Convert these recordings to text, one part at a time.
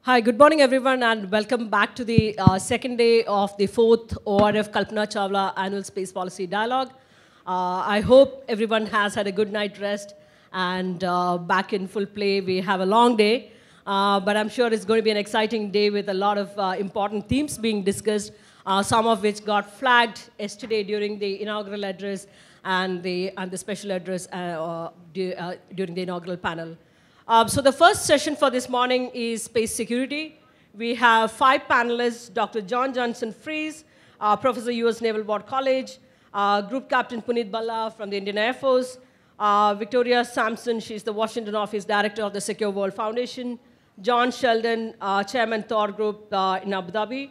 Hi, good morning everyone and welcome back to the second day of the fourth ORF Kalpana Chawla Annual Space Policy Dialogue. I hope everyone has had a good night rest and back in full play. We have a long day, but I'm sure it's going to be an exciting day with a lot of important themes being discussed, some of which got flagged yesterday during the inaugural address and the special address during the inaugural panel. So the first session for this morning is space security. We have 5 panelists: Dr. Johnson-Freese, Professor, U.S. Naval War College, Group Captain Puneet Bhalla from the Indian Air Force, Victoria Samson, she's the Washington Office Director of the Secure World Foundation, John Sheldon, Chairman ThorGroup in Abu Dhabi,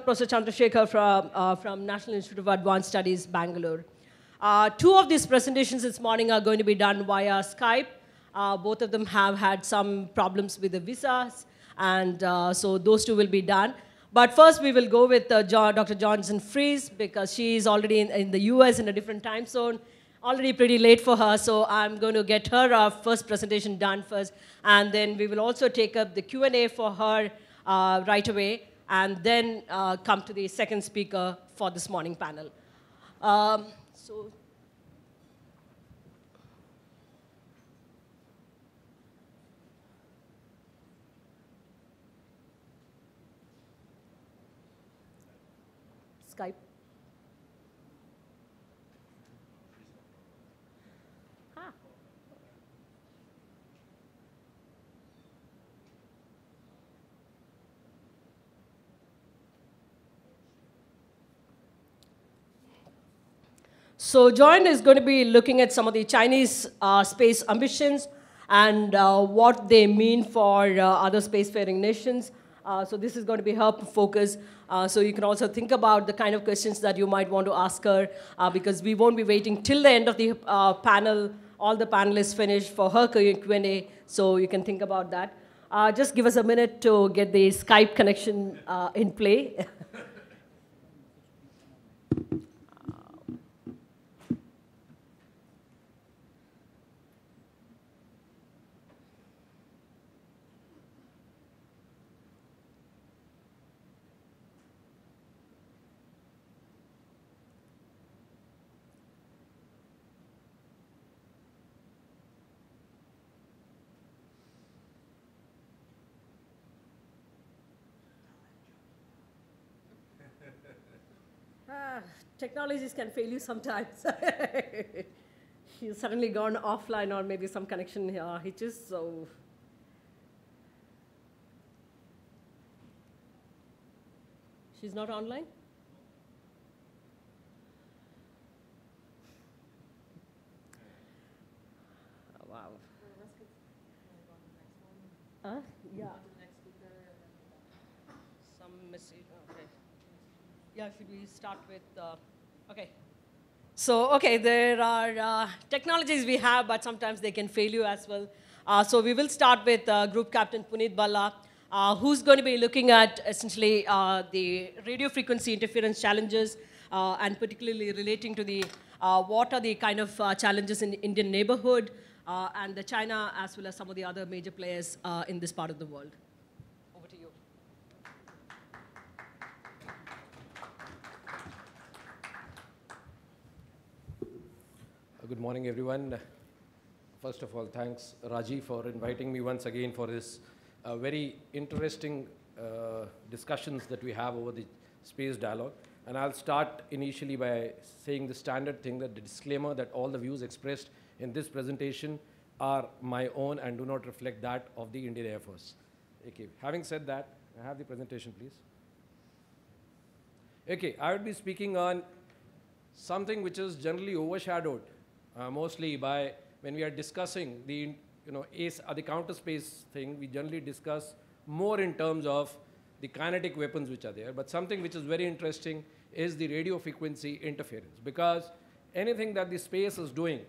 Professor Chandrashekar from National Institute of Advanced Studies, Bangalore. 2 of these presentations this morning are going to be done via Skype. Both of them have had some problems with the visas, and so those 2 will be done. But first, we will go with Dr. Johnson-Freese, because she is already in the US in a different time zone, already pretty late for her, so I'm going to get her first presentation done first, and then we will also take up the Q&A for her right away, and then come to the second speaker for this morning panel. Skype. So Joan is going to be looking at some of the Chinese space ambitions and what they mean for other spacefaring nations. So this is going to be her focus. So you can also think about the kind of questions that you might want to ask her, because we won't be waiting till the end of the panel, all the panelists finish, for her Q&A, so you can think about that. Just give us a minute to get the Skype connection in play. Technologies can fail you sometimes. She's suddenly gone offline, or maybe some connection hitches, so. She's not online? Oh, wow. Yeah. Some message, okay. Yeah, should we start with, okay. So, okay, there are technologies we have, but sometimes they can fail you as well. So we will start with Group Captain Puneet Bhalla, who's going to be looking at essentially the radio frequency interference challenges, and particularly relating to the what are the kind of challenges in the Indian neighborhood and the China, as well as some of the other major players in this part of the world. Over to you. Good morning, everyone. First of all, thanks, Raji, for inviting me once again for this very interesting discussions that we have over the space dialogue. And I'll start initially by saying the standard thing, that the disclaimer that all the views expressed in this presentation are my own and do not reflect that of the Indian Air Force. Okay. Having said that, I have the presentation, please. Okay, I would be speaking on something which is generally overshadowed mostly by when we are discussing the the Counterspace thing. We generally discuss more in terms of the kinetic weapons which are there, but something which is very interesting is the radio frequency interference, because anything that the space is doing,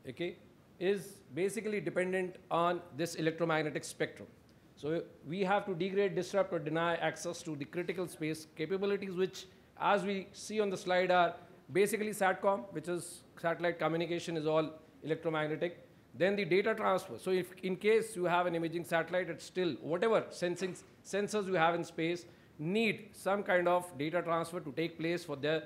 okay, is basically dependent on this electromagnetic spectrum. So we have to degrade, disrupt, or deny access to the critical space capabilities, which, as we see on the slide, are basically SATCOM, which is satellite communication, is all electromagnetic. Then the data transfer. So if in case you have an imaging satellite, it's still whatever sensors you have in space need some kind of data transfer to take place for the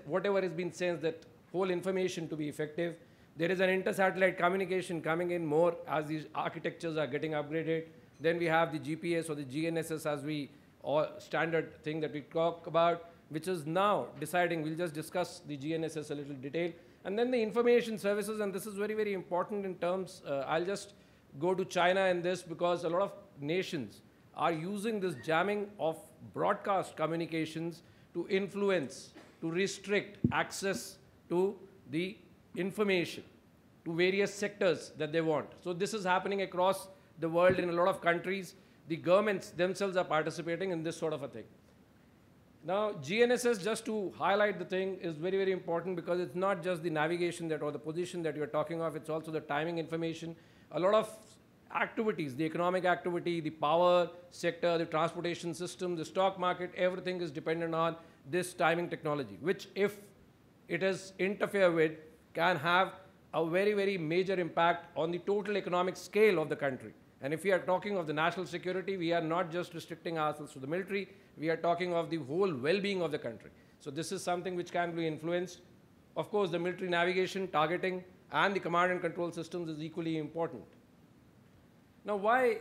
whatever has been sensed, that whole information to be effective. There is an inter-satellite communication coming in more as these architectures are getting upgraded. Then we have the GPS or the GNSS as we standard thing that we talk about, which is now deciding. We'll just discuss the GNSS a little detail. And then the information services, and this is very, very important in terms, I'll just go to China in this because a lot of nations are using this jamming of broadcast communications to influence, to restrict access to the information to various sectors that they want. So this is happening across the world in a lot of countries. The governments themselves are participating in this sort of a thing. Now, GNSS, just to highlight the thing, is very, very important because it's not just the navigation that or the position that you're talking of, it's also the timing information. A lot of activities, the economic activity, the power sector, the transportation system, the stock market, everything is dependent on this timing technology, which if it is interfere with, can have a very, very major impact on the total economic scale of the country. And if we are talking of the national security, we are not just restricting ourselves to the military, we are talking of the whole well-being of the country. So this is something which can be influenced. Of course, the military navigation, targeting, and the command and control systems is equally important. Now, why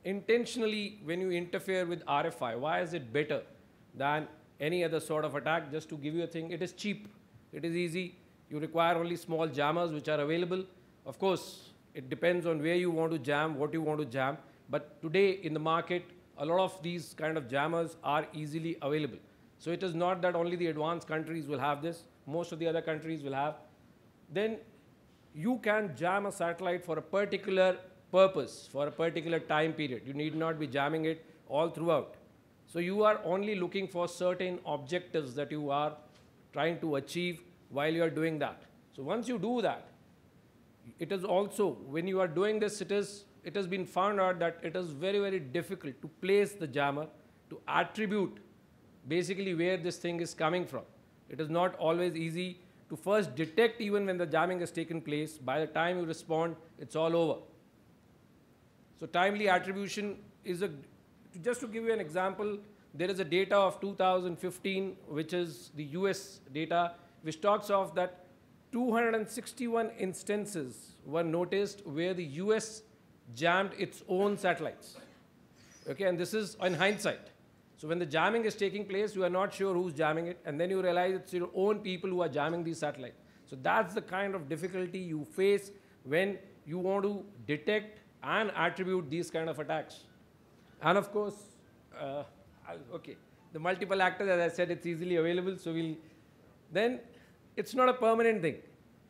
intentionally, when you interfere with RFI, why is it better than any other sort of attack? Just to give you a thing, it is cheap, it is easy. You require only small jammers which are available. Of course, it depends on where you want to jam, what you want to jam. But today in the market, a lot of these kind of jammers are easily available. So it is not that only the advanced countries will have this. Most of the other countries will have. Then you can jam a satellite for a particular purpose, for a particular time period. You need not be jamming it all throughout. So you are only looking for certain objectives that you are trying to achieve while you are doing that. So once you do that, it is also, when you are doing this, it has been found out that it is very, very difficult to place the jammer, to attribute basically where this thing is coming from. It is not always easy to first detect even when the jamming has taken place. By the time you respond, it's all over. So timely attribution is just to give you an example, there is a data of 2015, which is the US data, which talks of that 261 instances were noticed where the US jammed its own satellites. Okay, and this is in hindsight. So when the jamming is taking place, you are not sure who's jamming it, and then you realize it's your own people who are jamming these satellites. So that's the kind of difficulty you face when you want to detect and attribute these kind of attacks. And of course, okay, the multiple actors, as I said, it's easily available, so then it's not a permanent thing.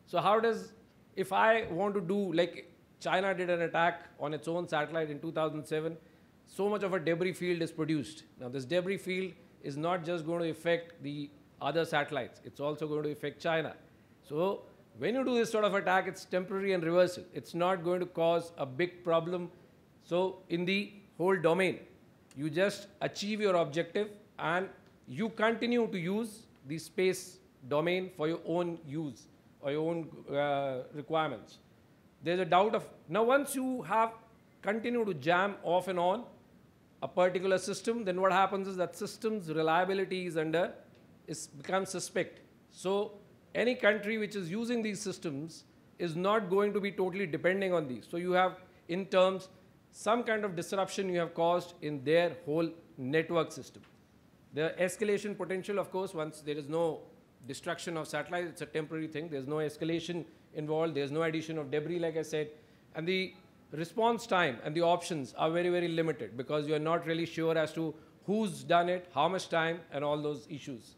So how does, if I want to do, like China did an attack on its own satellite in 2007, so much of a debris field is produced. Now this debris field is not just going to affect the other satellites, it's also going to affect China. So when you do this sort of attack, it's temporary and reversal. It's not going to cause a big problem. So in the whole domain, you just achieve your objective and you continue to use the space domain for your own use or your own requirements. There's a doubt of, now once you have continued to jam off and on a particular system, then what happens is that system's reliability becomes suspect. So any country which is using these systems is not going to be totally depending on these. So you have, in terms, some kind of disruption you have caused in their whole network system. The escalation potential, of course, once there is no destruction of satellites, it's a temporary thing. There's no escalation involved. There's no addition of debris, like I said. And the response time and the options are very, very limited because you're not really sure as to who's done it, how much time, and all those issues.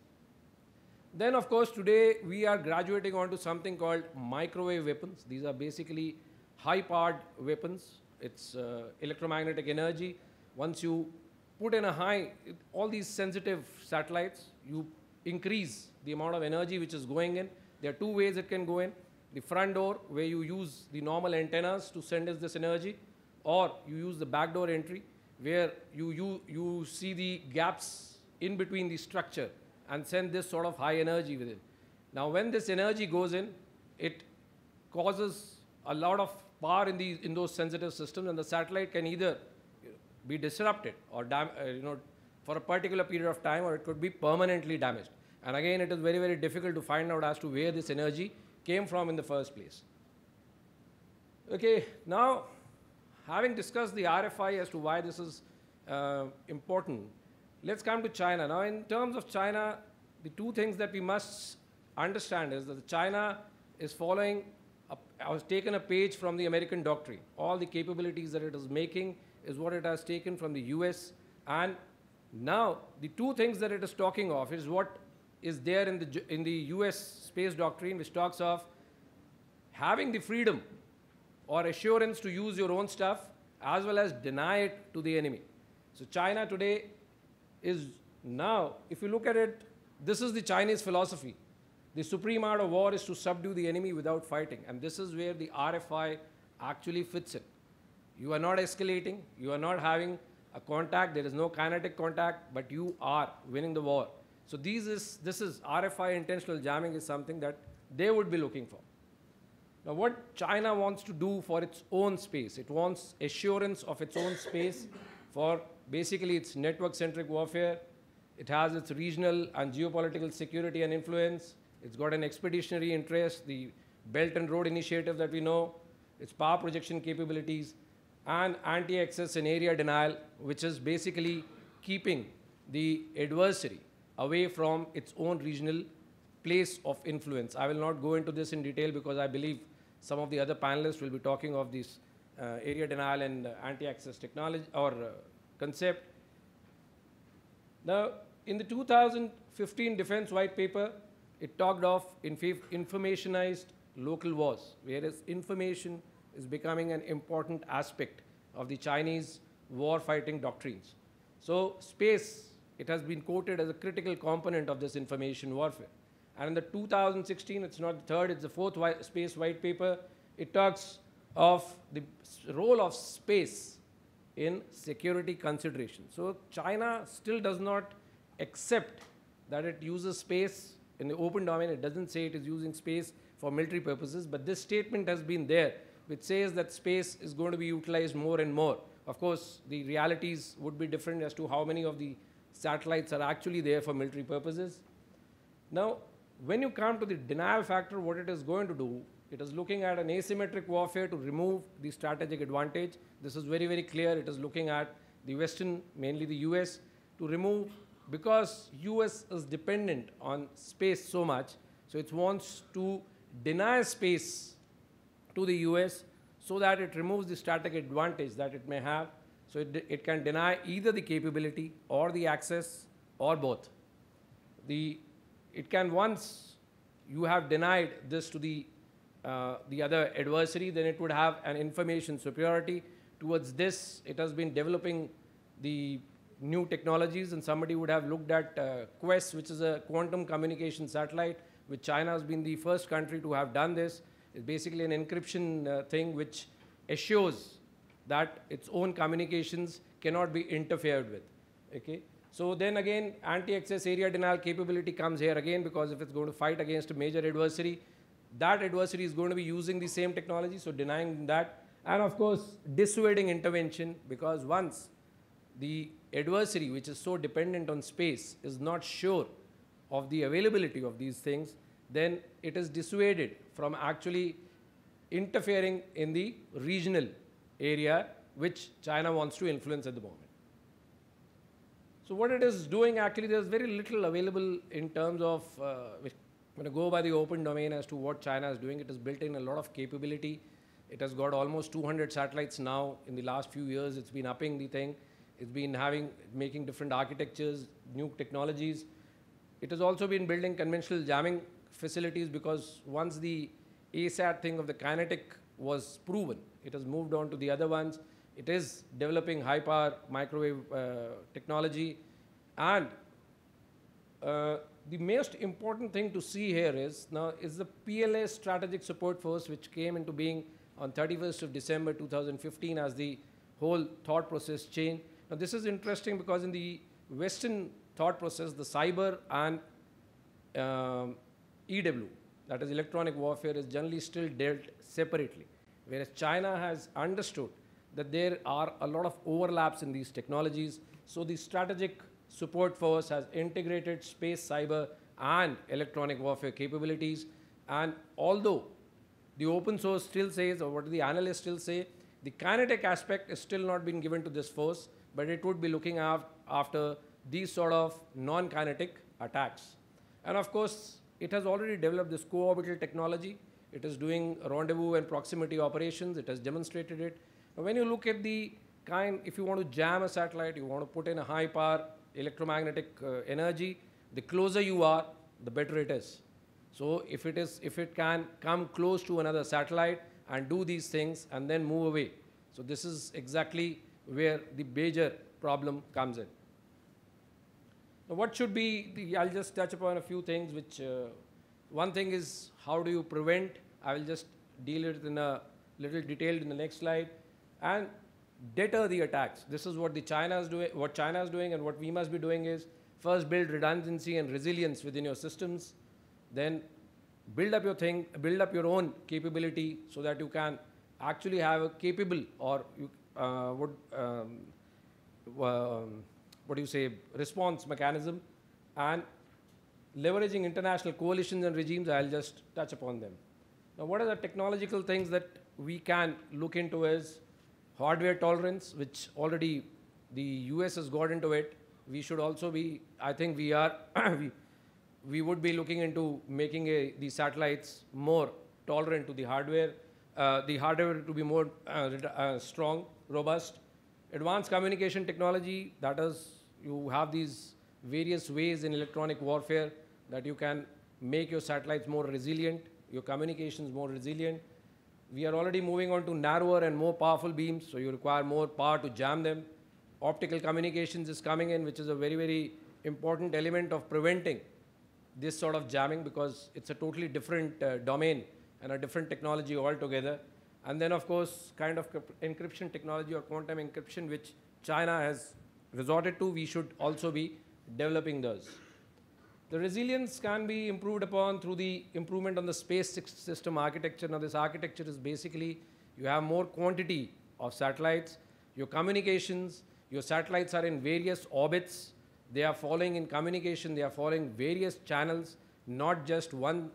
Then, of course, today we are graduating onto something called microwave weapons. These are basically high-powered weapons. It's electromagnetic energy. Once you put in all these sensitive satellites, you increase the amount of energy which is going in. There are two ways it can go in. The front door, where you use the normal antennas to send us this energy, or you use the backdoor entry, where you see the gaps in between the structure and send this sort of high energy with it. Now, when this energy goes in, it causes a lot of power in those sensitive systems, and the satellite can either be disrupted or for a particular period of time, or it could be permanently damaged. And again, it is very, very difficult to find out as to where this energy came from in the first place. Okay, now having discussed the RFI as to why this is important, let's come to China. Now, in terms of China, the two things that we must understand is that China is following, has taken a page from the American doctrine. All the capabilities that it is making is what it has taken from the US. And now, the two things that it is talking of is what is there in the US space doctrine, which talks of having the freedom or assurance to use your own stuff, as well as deny it to the enemy. So China today is now, if you look at it, this is the Chinese philosophy. The supreme art of war is to subdue the enemy without fighting. And this is where the RFI actually fits in. You are not escalating. You are not having a contact. There is no kinetic contact, but you are winning the war. So this is RFI intentional jamming is something that they would be looking for. Now, what China wants to do for its own space, it wants assurance of its own space for basically its network-centric warfare. It has its regional and geopolitical security and influence. It's got an expeditionary interest, the Belt and Road Initiative that we know, its power projection capabilities, and anti-access and area denial, which is basically keeping the adversary away from its own regional place of influence. I will not go into this in detail because I believe some of the other panelists will be talking of this area denial and anti-access technology or concept. Now, in the 2015 Defense White Paper, it talked of informationized local wars, whereas information is becoming an important aspect of the Chinese war-fighting doctrines. So space, it has been quoted as a critical component of this information warfare. And in the 2016, it's not the third, it's the fourth space white paper, it talks of the role of space in security consideration. So China still does not accept that it uses space in the open domain. It doesn't say it is using space for military purposes, but this statement has been there, which says that space is going to be utilized more and more. Of course, the realities would be different as to how many of the satellites are actually there for military purposes. Now, when you come to the denial factor, what it is going to do, it is looking at an asymmetric warfare to remove the strategic advantage. This is very, very clear. It is looking at the Western, mainly the US, to remove, because US is dependent on space so much, so it wants to deny space to the US so that it removes the strategic advantage that it may have. So it can deny either the capability or the access or both. It can, once you have denied this to the other adversary, then it would have an information superiority. Towards this, it has been developing the new technologies, and somebody would have looked at Quest, which is a quantum communication satellite, which China has been the first country to have done this. It's basically an encryption thing which assures that its own communications cannot be interfered with. Okay? So then again, anti-access area denial capability comes here again, because if it's going to fight against a major adversary, that adversary is going to be using the same technology, so denying that. And of course, dissuading intervention, because once the adversary, which is so dependent on space, is not sure of the availability of these things, then it is dissuaded from actually interfering in the regional area which China wants to influence at the moment. So what it is doing, actually, there's very little available in terms of, when I go by the open domain as to what China is doing. It has built in a lot of capability. It has got almost 200 satellites now. In the last few years, it's been upping the thing. It's been making different architectures, new technologies. It has also been building conventional jamming facilities, because once the ASAT thing of the kinetic was proven, it has moved on to the other ones. It is developing high-power microwave technology. And the most important thing to see here is the Pillai Strategic Support Force, which came into being on 31st of December 2015 as the whole thought process changed. Now, this is interesting because in the Western thought process, the cyber and EW, that is electronic warfare, is generally still dealt separately. whereas China has understood that there are a lot of overlaps in these technologies. So the strategic support force has integrated space, cyber, and electronic warfare capabilities. And although the open source still says, or what the analysts still say, the kinetic aspect is still not being given to this force, but it would be looking after these sort of non-kinetic attacks. And of course, it has already developed this co-orbital technology. It is doing rendezvous and proximity operations. It has demonstrated it. Now, when you look at the kind, if you want to jam a satellite, you want to put in a high power electromagnetic energy, the closer you are, the better it is. So if it can come close to another satellite and do these things and then move away. So this is exactly where the major problem comes in. Now what should be, I'll just touch upon a few things which, one thing is how do you prevent? I will just deal it in a little detailed in the next slide. And deter the attacks. This is what China is doing, and what we must be doing is first build redundancy and resilience within your systems, then build up your own capability so that you can actually have a capable or response mechanism, and leveraging international coalitions and regimes. I'll just touch upon them. Now, what are the technological things that we can look into is hardware tolerance, which already the US has got into it. We should also be, I think we are, we would be looking into making the satellites more tolerant to the hardware to be more strong, robust. Advanced communication technology, that is, you have these various ways in electronic warfare that you can make your satellites more resilient, your communications more resilient. We are already moving on to narrower and more powerful beams, so you require more power to jam them. Optical communications is coming in, which is a very, very important element of preventing this sort of jamming, because it's a totally different domain and a different technology altogether. And then, of course, kind of encryption technology or quantum encryption, which China has resorted to, we should also be developing those. The resilience can be improved upon through the improvement on the space system architecture. Now, this architecture is basically you have more quantity of satellites, your communications, your satellites are in various orbits. They are following in communication, they are following various channels, not just one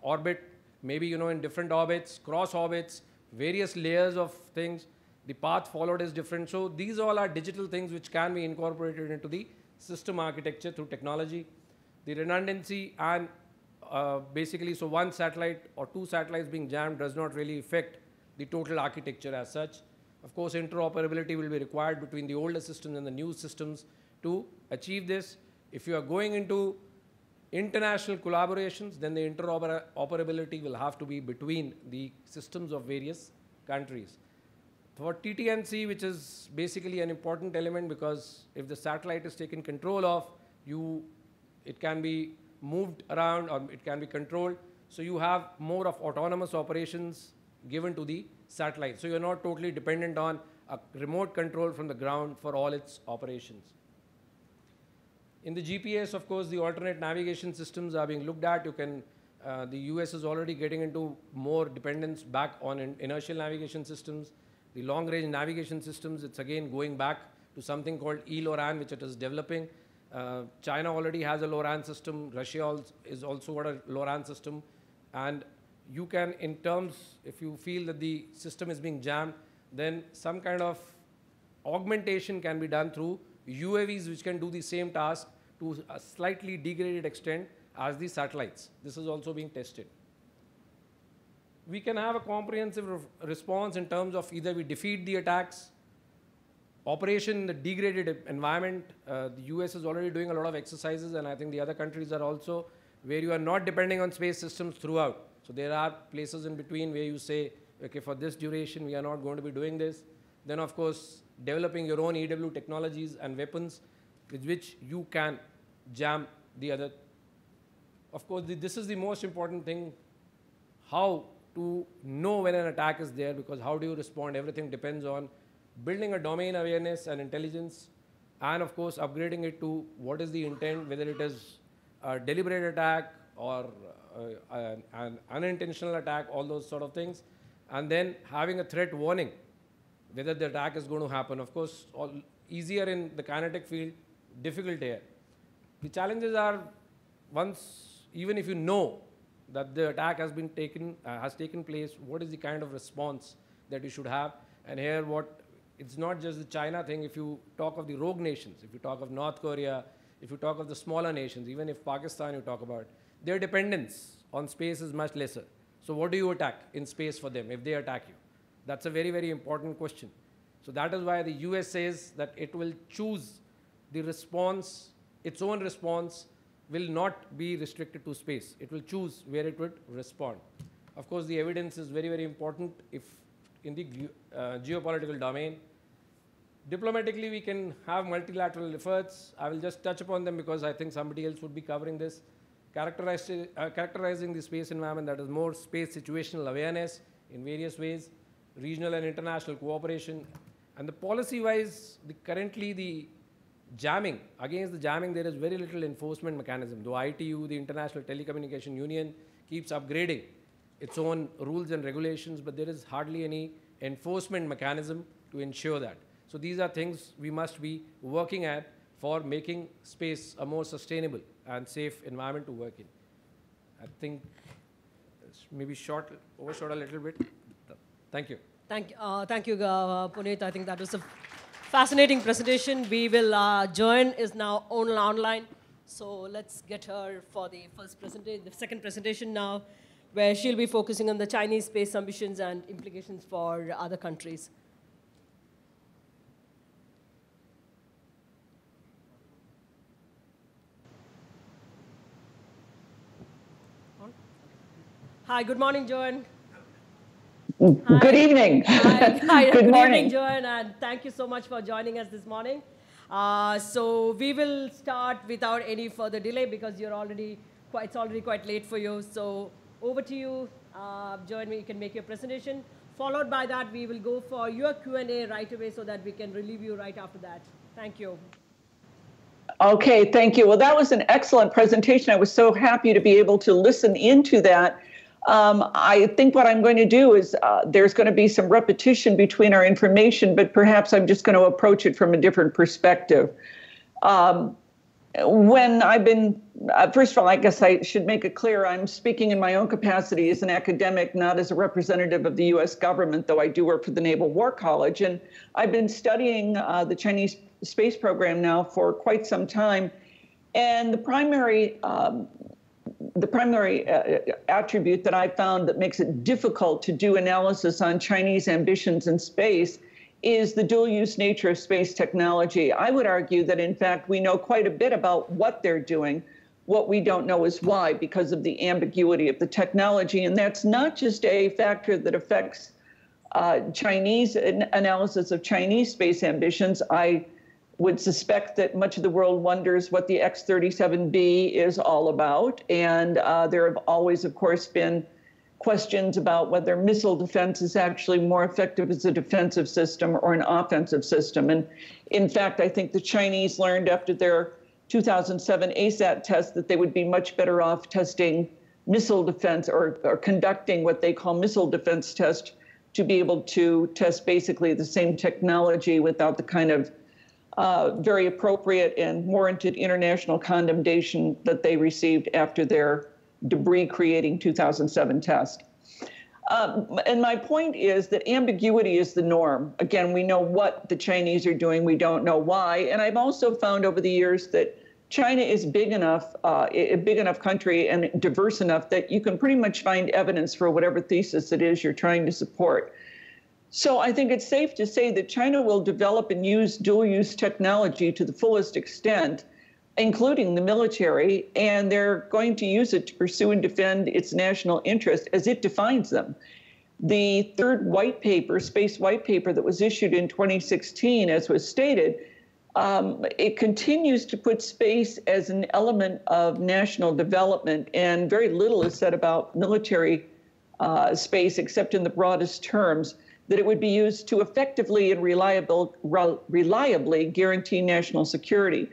orbit, maybe in different orbits, cross orbits, various layers of things. The path followed is different. So these all are digital things which can be incorporated into the system architecture through technology. The redundancy and basically, so one satellite or two satellites being jammed does not really affect the total architecture as such. Of course, interoperability will be required between the older systems and the new systems to achieve this. If you are going into international collaborations, then the interoperability will have to be between the systems of various countries. For TT&C, which is basically an important element, because if the satellite is taken control of, it can be moved around or it can be controlled. So you have more of autonomous operations given to the satellite. So you're not totally dependent on a remote control from the ground for all its operations. In the GPS, of course, the alternate navigation systems are being looked at. The US is already getting into more dependence back on inertial navigation systems. The long-range navigation systems, it's again going back to something called E-LORAN, which it is developing. China already has a LORAN system. Russia is also got a LORAN system. And you can, in terms, if you feel that the system is being jammed, then some kind of augmentation can be done through UAVs, which can do the same task to a slightly degraded extent as the satellites. This is also being tested. We can have a comprehensive response in terms of either we defeat the attacks, operation in the degraded environment. The US is already doing a lot of exercises, and I think the other countries are also, where you are not depending on space systems throughout. So there are places in between where you say, okay, for this duration, we are not going to be doing this. Then, of course, developing your own EW technologies and weapons with which you can jam the other. Of course, this is the most important thing, how to know when an attack is there, because how do you respond? Everything depends on building a domain awareness and intelligence, and of course, upgrading it to what is the intent, whether it is a deliberate attack or an unintentional attack, all those sort of things, and then having a threat warning whether the attack is going to happen. Of course, easier in the kinetic field, difficult here. The challenges are, once, even if you know that the attack has been taken place, what is the kind of response that you should have? And here, it's not just the China thing. If you talk of the rogue nations, if you talk of North Korea, if you talk of the smaller nations, even if Pakistan you talk about, their dependence on space is much lesser. So what do you attack in space for them if they attack you? That's a very, very important question. So that is why the US says that it will choose the response, its own response will not be restricted to space. It will choose where it would respond. Of course, the evidence is very, very important if in the geopolitical domain. Diplomatically, we can have multilateral efforts. I will just touch upon them because I think somebody else would be covering this. Characterizing the space environment, that is more space situational awareness in various ways, regional and international cooperation. And the policy-wise, currently the jamming, against the jamming, there is very little enforcement mechanism. Though ITU, the International Telecommunication Union, keeps upgrading its own rules and regulations, but there is hardly any enforcement mechanism to ensure that. So these are things we must be working at for making space a more sustainable and safe environment to work in. I think it's maybe overshot a little bit. Thank you. Thank you, Puneet. I think that was a fascinating presentation. We will, Joan is now online. So let's get her for the second presentation now, where she'll be focusing on the Chinese space ambitions and implications for other countries. Hi, good morning, Joan. Good evening. Hi. Good morning, evening, Joan, and thank you so much for joining us this morning. So we will start without any further delay because it's already quite late for you. So over to you, Joan. You can make your presentation. Followed by that, we will go for your Q&A right away so that we can relieve you right after that. Thank you. Okay, thank you. Well, that was an excellent presentation. I was so happy to be able to listen into that. I think what I'm going to do is there's going to be some repetition between our information, but perhaps I'm just going to approach it from a different perspective. When I've been, first of all, I guess I should make it clear, I'm speaking in my own capacity as an academic, not as a representative of the US government, though I do work for the Naval War College. And I've been studying the Chinese space program now for quite some time. And the primary attribute that I found that makes it difficult to do analysis on Chinese ambitions in space is the dual-use nature of space technology. I would argue that, in fact, we know quite a bit about what they're doing. What we don't know is why, because of the ambiguity of the technology. And that's not just a factor that affects Chinese analysis of Chinese space ambitions. I would suspect that much of the world wonders what the X-37B is all about. And there have always, of course, been questions about whether missile defense is actually more effective as a defensive system or an offensive system. And in fact, I think the Chinese learned after their 2007 ASAT test that they would be much better off testing missile defense or conducting what they call missile defense tests to be able to test basically the same technology without the kind of very appropriate and warranted international condemnation that they received after their debris-creating 2007 test. And my point is that ambiguity is the norm. Again, we know what the Chinese are doing. We don't know why. And I've also found over the years that China is big enough, a big enough country and diverse enough that you can pretty much find evidence for whatever thesis it is you're trying to support. So I think it's safe to say that China will develop and use dual-use technology to the fullest extent, including the military, and they're going to use it to pursue and defend its national interest as it defines them. The third white paper, space white paper that was issued in 2016, as was stated, it continues to put space as an element of national development, and very little is said about military space except in the broadest terms, that it would be used to effectively and reliably guarantee national security.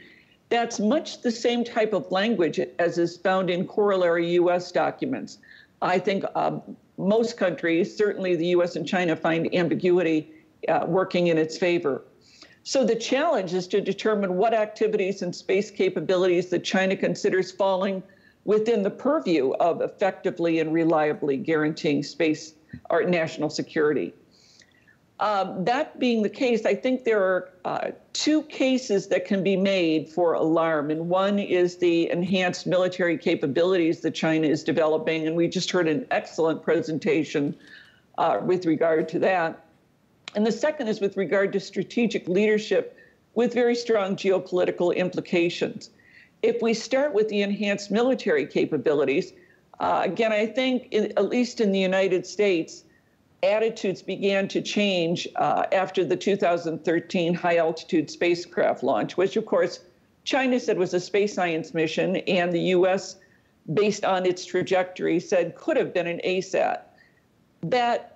That's much the same type of language as is found in corollary U.S. documents. I think most countries, certainly the U.S. and China, find ambiguity working in its favor. So the challenge is to determine what activities and space capabilities that China considers falling within the purview of effectively and reliably guaranteeing space or national security. That being the case, I think there are two cases that can be made for alarm. And one is the enhanced military capabilities that China is developing. And we just heard an excellent presentation with regard to that. And the second is with regard to strategic leadership with very strong geopolitical implications. If we start with the enhanced military capabilities, again, I think at least in the United States, attitudes began to change after the 2013 high-altitude spacecraft launch, which, of course, China said was a space science mission, and the U.S., based on its trajectory, said could have been an ASAT. That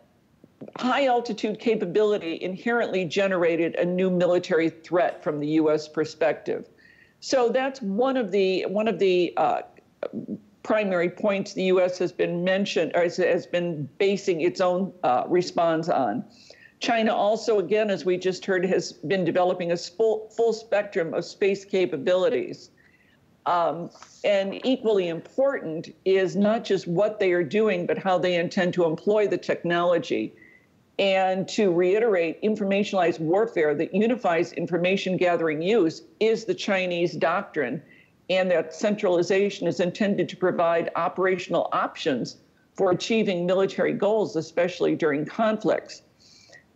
high-altitude capability inherently generated a new military threat from the U.S. perspective. So that's one of the primary points the U.S. has been mentioned or has been basing its own response on. China also, again, as we just heard, has been developing a full spectrum of space capabilities. And equally important is not just what they are doing, but how they intend to employ the technology. And to reiterate, informationalized warfare that unifies information gathering use is the Chinese doctrine, and that centralization is intended to provide operational options for achieving military goals, especially during conflicts.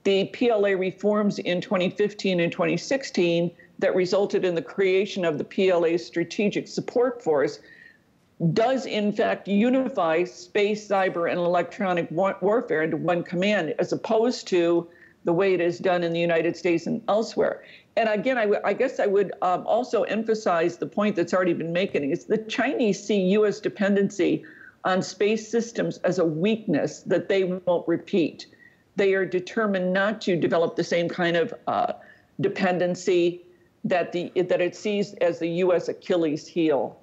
The PLA reforms in 2015 and 2016 that resulted in the creation of the PLA Strategic Support Force does in fact unify space, cyber, and electronic warfare into one command, as opposed to the way it is done in the United States and elsewhere. And again, I guess I would also emphasize the point that's already been making, is the Chinese see U.S. dependency on space systems as a weakness that they won't repeat. They are determined not to develop the same kind of dependency that it sees as the U.S. Achilles heel.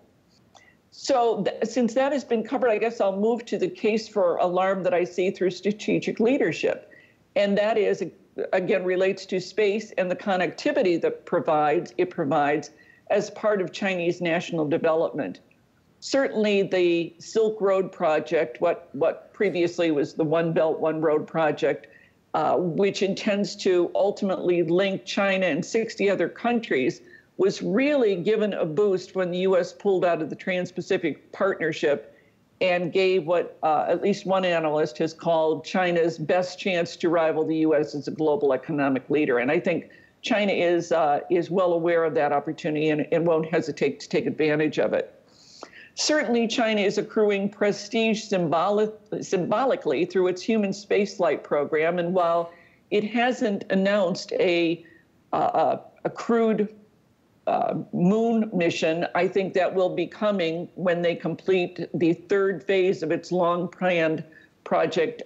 So since that has been covered, I guess I'll move to the case for alarm that I see through strategic leadership. And that is, again, relates to space and the connectivity that it provides as part of Chinese national development. Certainly the Silk Road project, what previously was the One Belt, One Road project, which intends to ultimately link China and 60 other countries, was really given a boost when the U.S. pulled out of the Trans-Pacific Partnership and gave what at least one analyst has called China's best chance to rival the U.S. as a global economic leader. And I think China is well aware of that opportunity and won't hesitate to take advantage of it. Certainly, China is accruing prestige symbolically through its human spaceflight program. And while it hasn't announced a crewed moon mission, I think that will be coming when they complete the third phase of its long-planned project,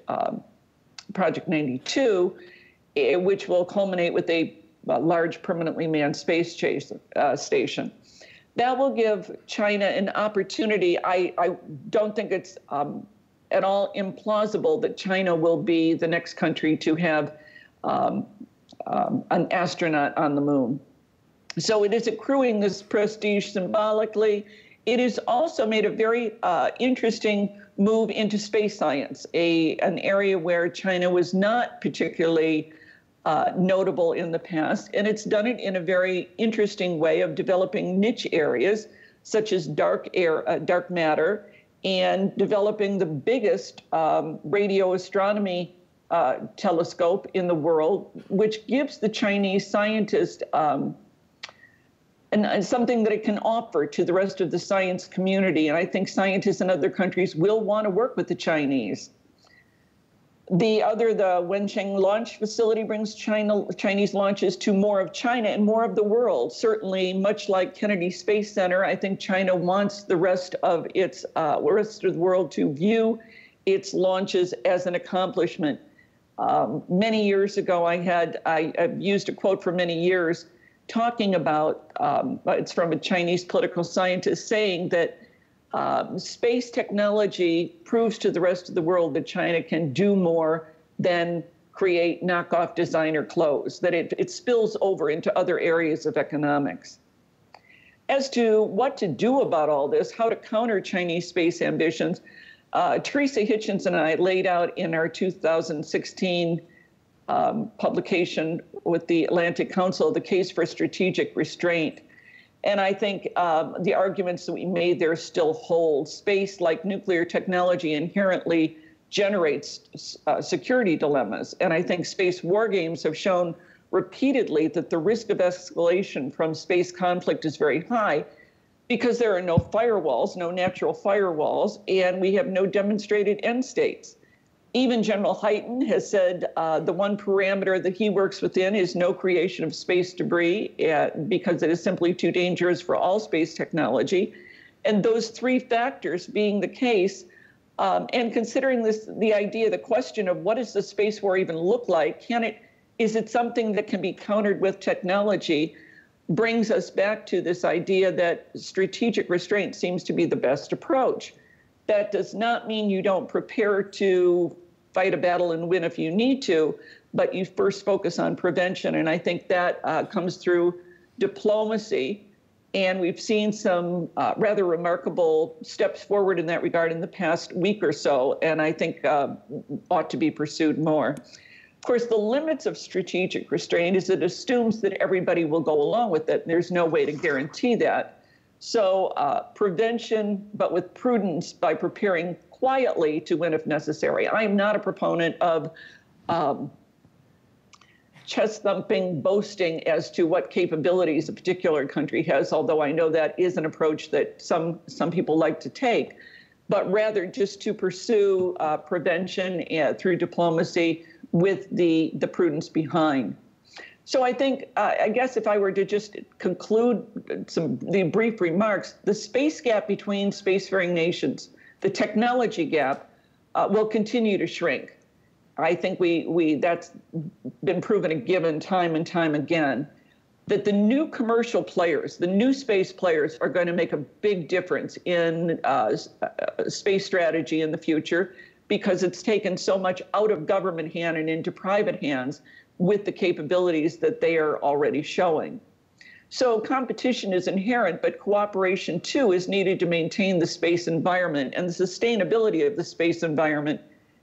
Project 92, which will culminate with a large permanently manned space station. That will give China an opportunity. I don't think it's at all implausible that China will be the next country to have an astronaut on the moon. So it is accruing this prestige symbolically. It has also made a very interesting move into space science, an area where China was not particularly notable in the past. And it's done it in a very interesting way of developing niche areas, such as dark matter, and developing the biggest radio astronomy telescope in the world, which gives the Chinese scientists and something that it can offer to the rest of the science community. And I think scientists in other countries will want to work with the Chinese. The Wenchang launch facility brings Chinese launches to more of China and more of the world. Certainly, much like Kennedy Space Center, I think China wants the rest of the world to view its launches as an accomplishment. Many years ago, I've used a quote for many years. talking about, it's from a Chinese political scientist saying that space technology proves to the rest of the world that China can do more than create knockoff designer clothes, that it spills over into other areas of economics. As to what to do about all this, how to counter Chinese space ambitions, Teresa Hitchens and I laid out in our 2016 publication with the Atlantic Council the case for strategic restraint. And I think the arguments that we made there still hold. Space, like nuclear technology, inherently generates security dilemmas. And I think space war games have shown repeatedly that the risk of escalation from space conflict is very high because there are no firewalls, no natural firewalls, and we have no demonstrated end states. Even General Hyten has said the one parameter that he works within is no creation of space debris because it is simply too dangerous for all space technology. And those three factors being the case, and considering the idea, the question of what does the space war even look like, is it something that can be countered with technology, brings us back to this idea that strategic restraint seems to be the best approach. That does not mean you don't prepare to fight a battle and win if you need to, but you first focus on prevention. And I think that comes through diplomacy. And we've seen some rather remarkable steps forward in that regard in the past week or so, and I think ought to be pursued more. Of course, the limits of strategic restraint is it assumes that everybody will go along with it. There's no way to guarantee that. So prevention, but with prudence, by preparing quietly to win if necessary. I am not a proponent of chest thumping, boasting as to what capabilities a particular country has, although I know that is an approach that some people like to take, but rather just to pursue prevention through diplomacy with the prudence behind. So I think, I guess if I were to just conclude the brief remarks, the space gap between spacefaring nations, the technology gap, will continue to shrink. I think that's been proven a given time and time again, that the new commercial players, the new space players are going to make a big difference in space strategy in the future because it's taken so much out of government hand and into private hands with the capabilities that they are already showing. So competition is inherent, but cooperation too is needed to maintain the space environment, and the sustainability of the space environment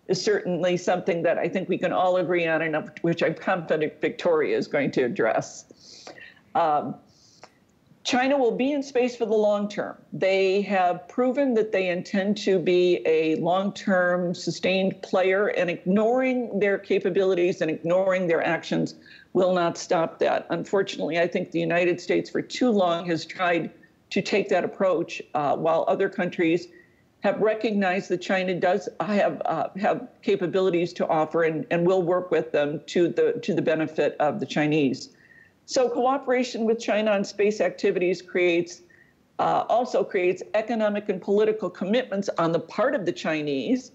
is certainly something that I think we can all agree on, and which I'm confident Victoria is going to address. China will be in space for the long term. They have proven that they intend to be a long-term sustained player, and ignoring their capabilities and ignoring their actions will not stop that. Unfortunately, I think the United States for too long has tried to take that approach while other countries have recognized that China does have capabilities to offer and will work with them to the benefit of the Chinese. So cooperation with China on space activities also creates economic and political commitments on the part of the Chinese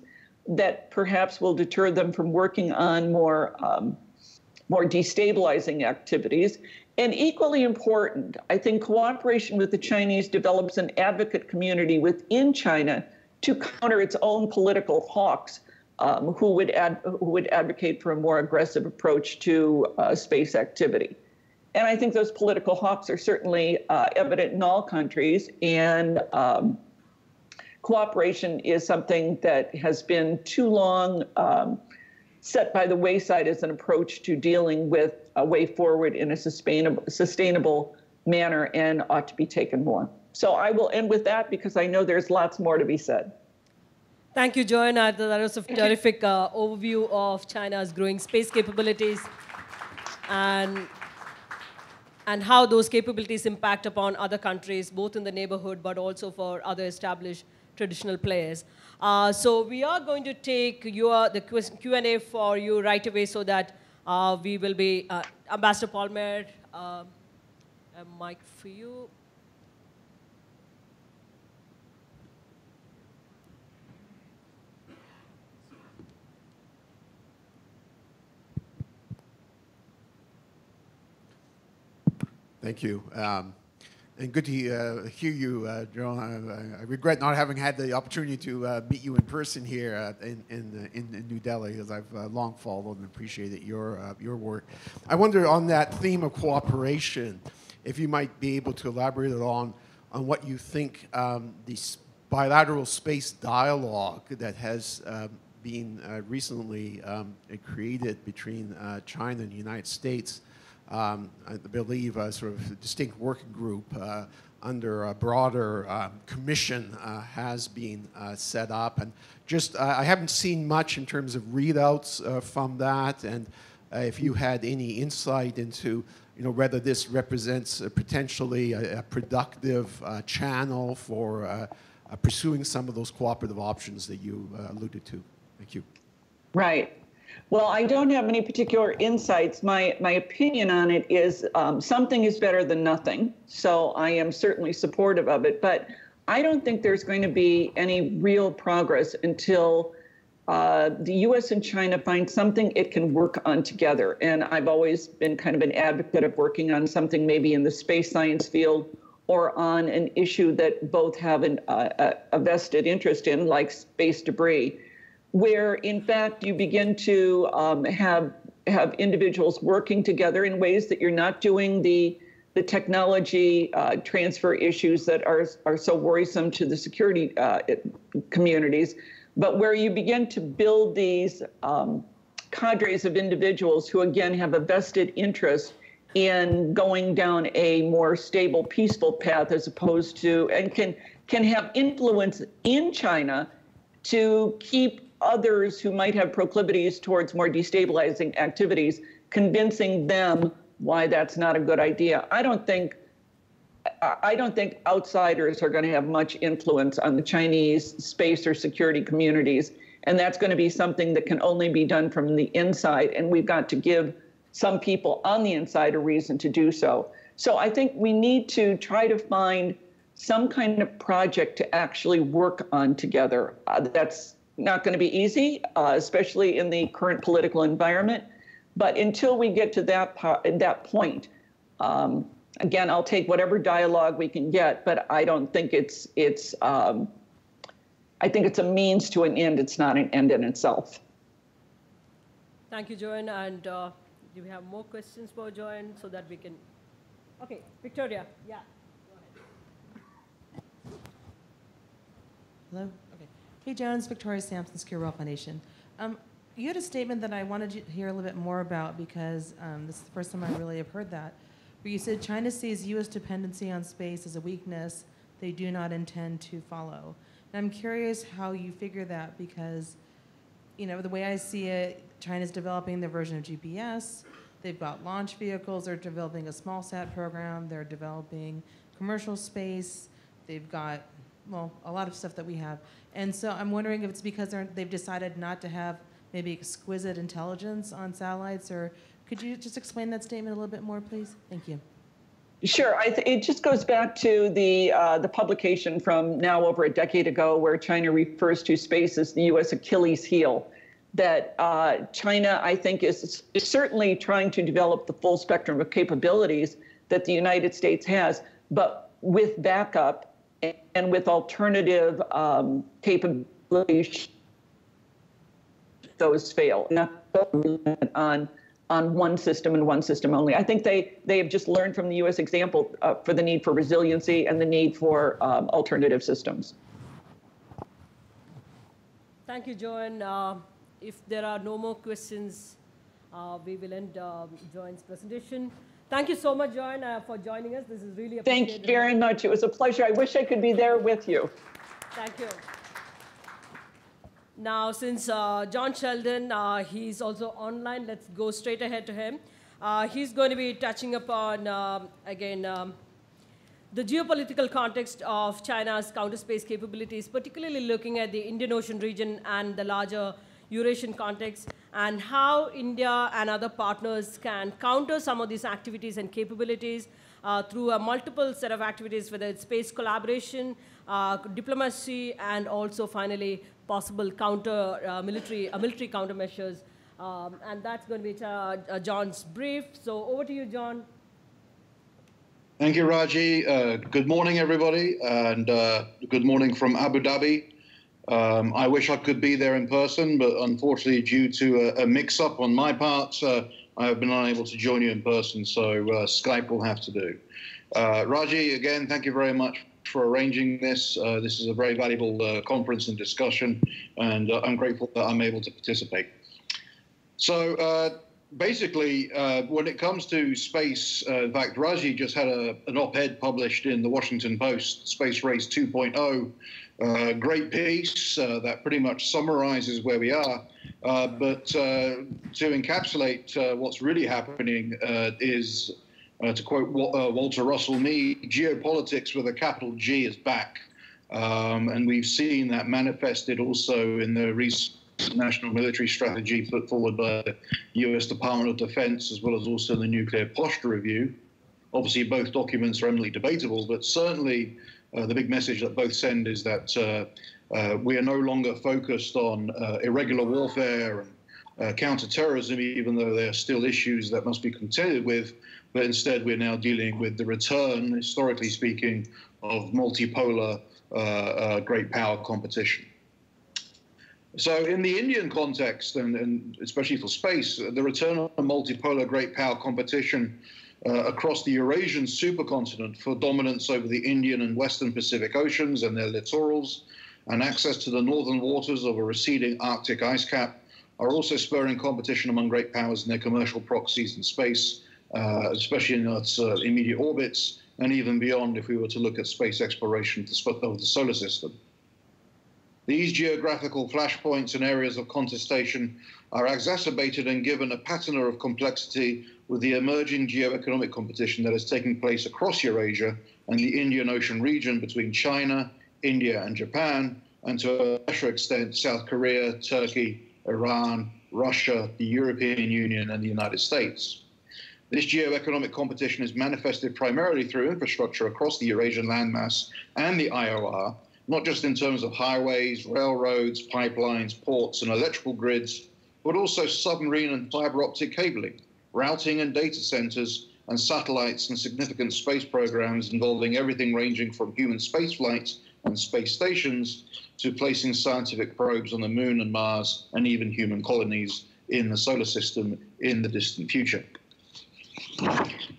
that perhaps will deter them from working on more destabilizing activities. And equally important, I think cooperation with the Chinese develops an advocate community within China to counter its own political hawks who would advocate for a more aggressive approach to space activity. And I think those political hawks are certainly evident in all countries, and cooperation is something that has been too long set by the wayside as an approach to dealing with a way forward in a sustainable manner and ought to be taken more. So I will end with that because I know there's lots more to be said. Thank you, Joan. That was a terrific overview of China's growing space capabilities and how those capabilities impact upon other countries, both in the neighborhood, but also for other established traditional players. So we are going to take the Q&A for you right away so that we will be, Ambassador Palmer, a mic for you. Thank you. And good to hear you, Joan. I regret not having had the opportunity to meet you in person here in New Delhi, as I've long followed and appreciated your work. I wonder, on that theme of cooperation, if you might be able to elaborate on what you think the bilateral space dialogue that has been recently created between China and the United States. I believe a sort of distinct working group under a broader commission has been set up. And just, I haven't seen much in terms of readouts from that. And if you had any insight into, whether this represents potentially a productive channel for pursuing some of those cooperative options that you alluded to. Thank you. Right. Well, I don't have any particular insights. My opinion on it is something is better than nothing. So I am certainly supportive of it. But I don't think there's going to be any real progress until the U.S. and China find something it can work on together. And I've always been kind of an advocate of working on something maybe in the space science field or on an issue that both have a vested interest in, like space debris, where in fact you begin to have individuals working together in ways that you're not doing the technology transfer issues that are so worrisome to the security communities, but where you begin to build these cadres of individuals who again have a vested interest in going down a more stable, peaceful path, as opposed to, and can have influence in China to keep others who might have proclivities towards more destabilizing activities, convincing them why that's not a good idea. I don't think outsiders are going to have much influence on the Chinese space or security communities, and that's going to be something that can only be done from the inside, and we've got to give some people on the inside a reason to do so. So I think we need to try to find some kind of project to actually work on together. That's not going to be easy, especially in the current political environment. But until we get to that point, again, I'll take whatever dialogue we can get, but I don't think I think it's a means to an end. It's not an end in itself. Thank you, Joan. And do we have more questions for Joan so that we can? Okay, Victoria, yeah. Hello? Okay. Hey, Joan, it's Victoria Samson, Secure World Foundation. You had a statement that I wanted to hear a little bit more about because this is the first time I really have heard that, where you said China sees U.S. dependency on space as a weakness they do not intend to follow. And I'm curious how you figure that because, the way I see it, China's developing their version of GPS. They've got launch vehicles. They're developing a small sat program. They're developing commercial space. They've got, well, a lot of stuff that we have. And so I'm wondering if it's because they've decided not to have maybe exquisite intelligence on satellites, or could you just explain that statement a little bit more, please? Thank you. Sure. it just goes back to the publication from now over a decade ago where China refers to space as the U.S. Achilles heel. That China, I think, is certainly trying to develop the full spectrum of capabilities that the United States has, but with backup and with alternative capabilities, those fail, not on one system and one system only. I think they have just learned from the U.S. example for the need for resiliency and the need for alternative systems. Thank you, Joan. If there are no more questions, we will end Joan's presentation. Thank you so much, Joan, for joining us. This is really appreciated. Thank you very much. It was a pleasure. I wish I could be there with you. Thank you. Now, since John Sheldon, he's also online, let's go straight ahead to him. He's going to be touching upon, again, the geopolitical context of China's counterspace capabilities, particularly looking at the Indian Ocean region and the larger Eurasian context, and how India and other partners can counter some of these activities and capabilities through a multiple set of activities, whether it's space collaboration, diplomacy, and also finally possible military countermeasures. And that's going to be John's brief. So over to you, John. Thank you, Raji. Good morning, everybody, and good morning from Abu Dhabi. I wish I could be there in person, but unfortunately, due to a mix-up on my part, I have been unable to join you in person, so Skype will have to do. Raji, again, thank you very much for arranging this. This is a very valuable conference and discussion, and I'm grateful that I'm able to participate. So basically, when it comes to space, in fact, Raji just had an op-ed published in the Washington Post, Space Race 2.0, great piece that pretty much summarizes where we are. But to encapsulate what's really happening is, to quote Walter Russell Mead, geopolitics with a capital G is back. And we've seen that manifested also in the recent national military strategy put forward by the US Department of Defense, as well as also the Nuclear Posture Review. Obviously, both documents are eminently debatable, but certainly the big message that both send is that we are no longer focused on irregular warfare and counterterrorism, even though there are still issues that must be contended with, but instead we're now dealing with the return, historically speaking, of multipolar great power competition. So in the Indian context, and especially for space, the return of multipolar great power competition across the Eurasian supercontinent for dominance over the Indian and Western Pacific Oceans and their littorals, and access to the northern waters of a receding Arctic ice cap, are also spurring competition among great powers and their commercial proxies in space, especially in its immediate orbits, and even beyond if we were to look at space exploration of the solar system. These geographical flashpoints and areas of contestation are exacerbated and given a patina of complexity with the emerging geoeconomic competition that is taking place across Eurasia and the Indian Ocean region between China, India, and Japan, and to a lesser extent, South Korea, Turkey, Iran, Russia, the European Union, and the United States. This geoeconomic competition is manifested primarily through infrastructure across the Eurasian landmass and the IOR, not just in terms of highways, railroads, pipelines, ports, and electrical grids, but also submarine and fiber optic cabling, routing and data centers, and satellites and significant space programs involving everything ranging from human space flights and space stations to placing scientific probes on the moon and Mars, and even human colonies in the solar system in the distant future.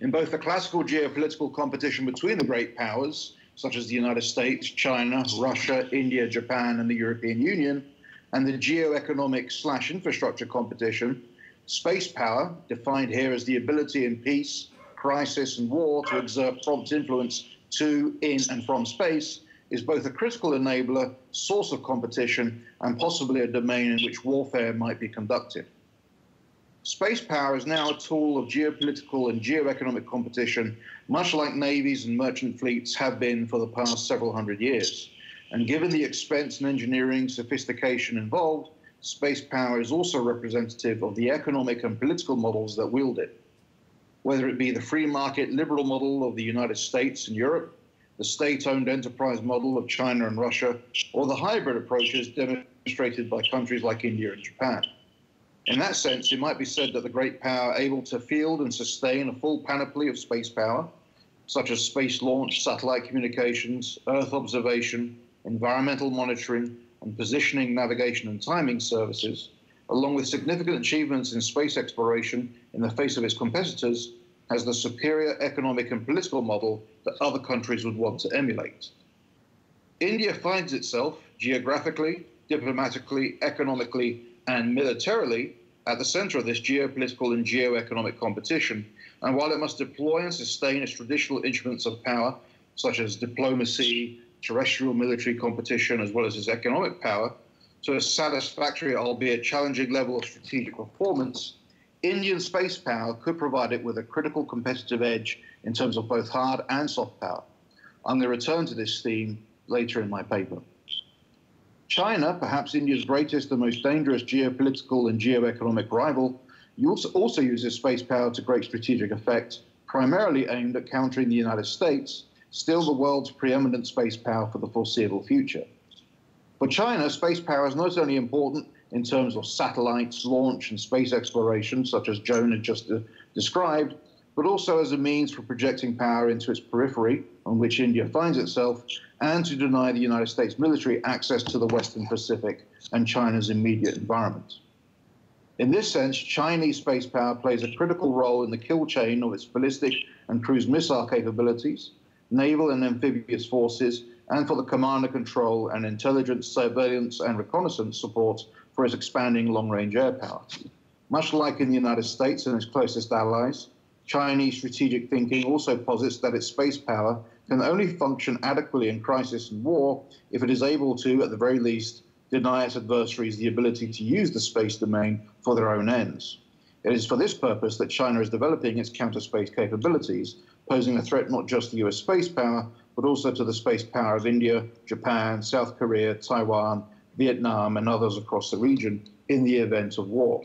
In both the classical geopolitical competition between the great powers, such as the United States, China, Russia, India, Japan, and the European Union, and the geoeconomic/infrastructure competition, space power, defined here as the ability in peace, crisis, and war to exert prompt influence to, in, and from space, is both a critical enabler, source of competition, and possibly a domain in which warfare might be conducted. Space power is now a tool of geopolitical and geoeconomic competition, much like navies and merchant fleets have been for the past several hundred years. And given the expense and engineering sophistication involved, space power is also representative of the economic and political models that wield it. Whether it be the free market liberal model of the United States and Europe, the state-owned enterprise model of China and Russia, or the hybrid approaches demonstrated by countries like India and Japan. In that sense, it might be said that the great power able to field and sustain a full panoply of space power, such as space launch, satellite communications, Earth observation, environmental monitoring, and positioning, navigation, and timing services, along with significant achievements in space exploration in the face of its competitors, has the superior economic and political model that other countries would want to emulate. India finds itself geographically, diplomatically, economically, and militarily at the center of this geopolitical and geoeconomic competition. And while it must deploy and sustain its traditional instruments of power, such as diplomacy, terrestrial military competition, as well as its economic power, to a satisfactory, albeit challenging level of strategic performance, Indian space power could provide it with a critical competitive edge in terms of both hard and soft power. I'm going to return to this theme later in my paper. China, perhaps India's greatest and most dangerous geopolitical and geoeconomic rival, also uses space power to great strategic effect, primarily aimed at countering the United States, still the world's preeminent space power for the foreseeable future. For China, space power is not only important in terms of satellites, launch, and space exploration, such as Joan had just described, but also as a means for projecting power into its periphery, on which India finds itself, and to deny the United States military access to the Western Pacific and China's immediate environment. In this sense, Chinese space power plays a critical role in the kill chain of its ballistic and cruise missile capabilities, naval and amphibious forces, and for the command and control and intelligence, surveillance, and reconnaissance support for its expanding long-range air power. Much like in the United States and its closest allies, Chinese strategic thinking also posits that its space power can only function adequately in crisis and war if it is able to, at the very least, deny its adversaries the ability to use the space domain for their own ends. It is for this purpose that China is developing its counter-space capabilities, posing a threat not just to US space power, but also to the space power of India, Japan, South Korea, Taiwan, Vietnam, and others across the region in the event of war.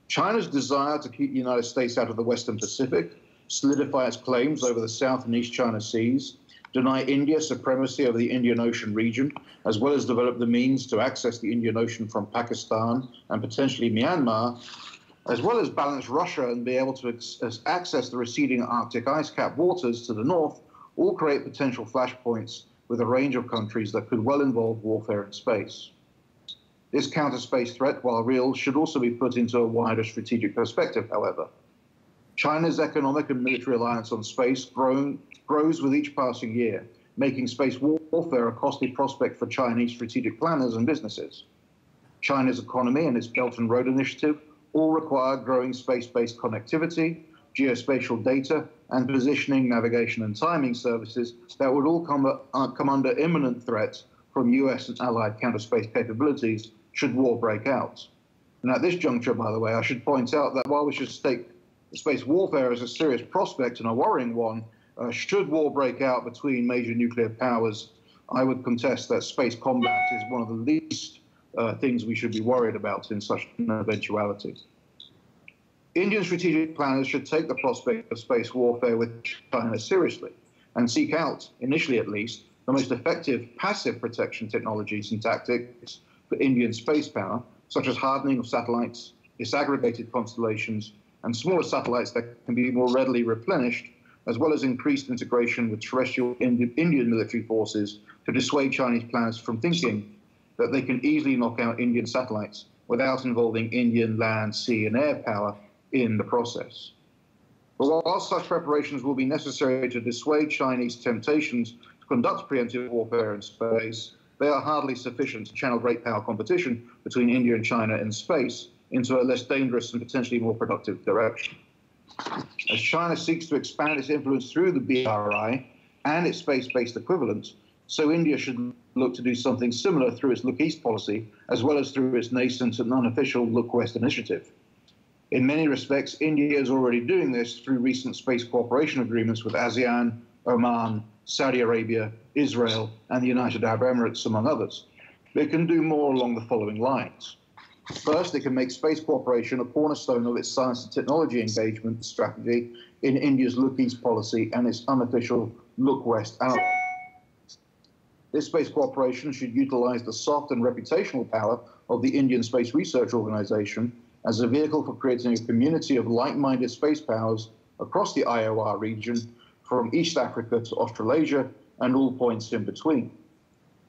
China's desire to keep the United States out of the Western Pacific, solidify its claims over the South and East China Seas, deny India supremacy over the Indian Ocean region, as well as develop the means to access the Indian Ocean from Pakistan and potentially Myanmar, as well as balance Russia and be able to access the receding Arctic ice cap waters to the north, all create potential flashpoints with a range of countries that could well involve warfare in space. This counter-space threat, while real, should also be put into a wider strategic perspective, however. China's economic and military reliance on space grows with each passing year, making space warfare a costly prospect for Chinese strategic planners and businesses. China's economy and its Belt and Road Initiative all require growing space-based connectivity, geospatial data, and positioning, navigation, and timing services that would all come under imminent threat from US and allied counter-space capabilities should war break out. And at this juncture, by the way, I should point out that while we should state space warfare as a serious prospect and a worrying one, should war break out between major nuclear powers, I would contest that space combat is one of the least things we should be worried about in such an eventuality. Indian strategic planners should take the prospect of space warfare with China seriously and seek out, initially at least, the most effective passive protection technologies and tactics for Indian space power, such as hardening of satellites, disaggregated constellations, and smaller satellites that can be more readily replenished, as well as increased integration with terrestrial Indian military forces to dissuade Chinese planners from thinking that they can easily knock out Indian satellites without involving Indian land, sea, and air power in the process. But while such preparations will be necessary to dissuade Chinese temptations to conduct preemptive warfare in space, they are hardly sufficient to channel great power competition between India and China in space into a less dangerous and potentially more productive direction. As China seeks to expand its influence through the BRI and its space-based equivalent, so India should look to do something similar through its Look East policy, as well as through its nascent and unofficial Look West initiative. In many respects, India is already doing this through recent space cooperation agreements with ASEAN, Oman, Saudi Arabia, Israel, and the United Arab Emirates, among others. They can do more along the following lines. First, it can make space cooperation a cornerstone of its science and technology engagement strategy in India's Look East policy and its unofficial Look West ally. This space cooperation should utilize the soft and reputational power of the Indian Space Research Organization as a vehicle for creating a community of like-minded space powers across the IOR region, from East Africa to Australasia and all points in between.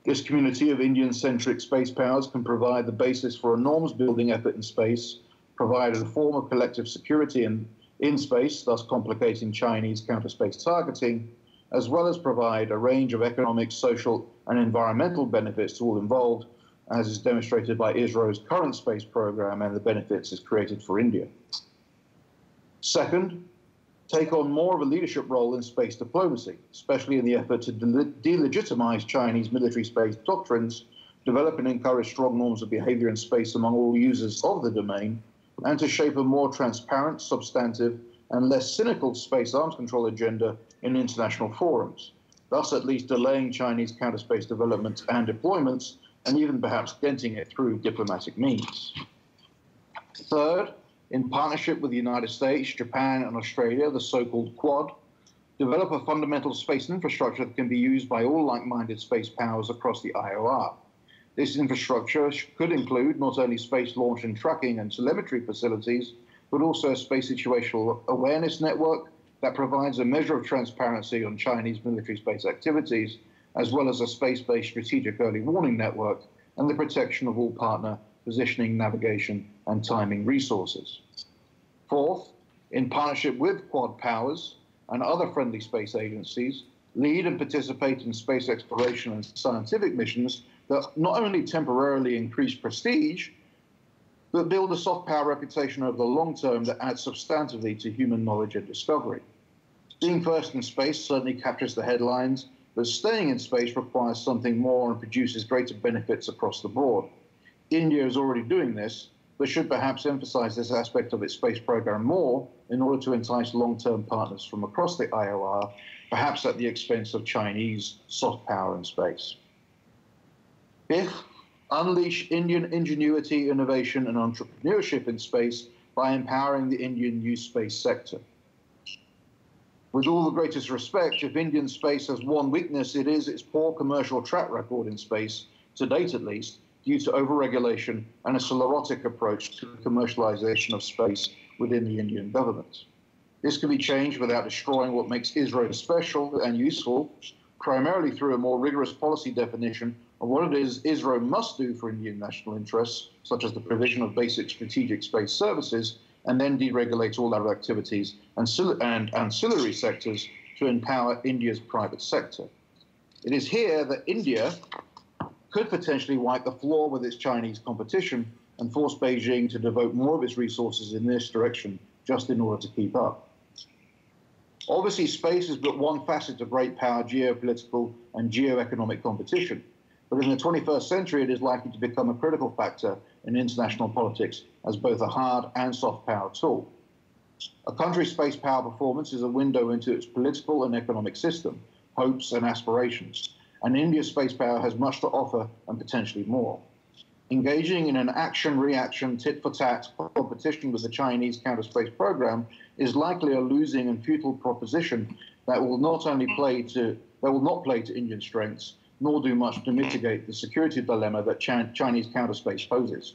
This community of Indian-centric space powers can provide the basis for a norms-building effort in space, provide a form of collective security in space, thus complicating Chinese counter-space targeting, as well as provide a range of economic, social, and environmental benefits to all involved, as is demonstrated by ISRO's current space program and the benefits it's created for India. Second, take on more of a leadership role in space diplomacy, especially in the effort to delegitimize Chinese military space doctrines, develop and encourage strong norms of behavior in space among all users of the domain, and to shape a more transparent, substantive, and less cynical space arms control agenda in international forums, thus at least delaying Chinese counter-space development and deployments, and even perhaps denting it through diplomatic means. Third, in partnership with the United States, Japan, and Australia, the so-called Quad, develop a fundamental space infrastructure that can be used by all like-minded space powers across the IOR. This infrastructure could include not only space launch and tracking and telemetry facilities, but also a space situational awareness network that provides a measure of transparency on Chinese military space activities, as well as a space-based strategic early warning network and the protection of all partner positioning, navigation, and timing resources. Fourth, in partnership with Quad powers and other friendly space agencies, lead and participate in space exploration and scientific missions that not only temporarily increase prestige, but build a soft power reputation over the long term that adds substantively to human knowledge and discovery. Being first in space certainly captures the headlines, but staying in space requires something more and produces greater benefits across the board. India is already doing this, but should perhaps emphasize this aspect of its space program more in order to entice long-term partners from across the IOR, perhaps at the expense of Chinese soft power in space. Fifth, unleash Indian ingenuity, innovation, and entrepreneurship in space by empowering the Indian new space sector. With all the greatest respect, if Indian space has one weakness, it is its poor commercial track record in space, to date at least, due to overregulation and a sclerotic approach to the commercialization of space within the Indian government. This can be changed without destroying what makes ISRO special and useful, primarily through a more rigorous policy definition of what it is ISRO must do for Indian national interests, such as the provision of basic strategic space services, and then deregulate all other activities and ancillary sectors to empower India's private sector. It is here that India could potentially wipe the floor with its Chinese competition and force Beijing to devote more of its resources in this direction just in order to keep up. Obviously, space is but one facet of great power, geopolitical and geoeconomic competition. But in the 21st century, it is likely to become a critical factor in international politics as both a hard and soft power tool. A country's space power performance is a window into its political and economic system, hopes and aspirations. And India's space power has much to offer and potentially more. Engaging in an action-reaction, tit-for-tat competition with the Chinese counterspace program is likely a losing and futile proposition that will not play to Indian strengths, nor do much to mitigate the security dilemma that Chinese counterspace poses.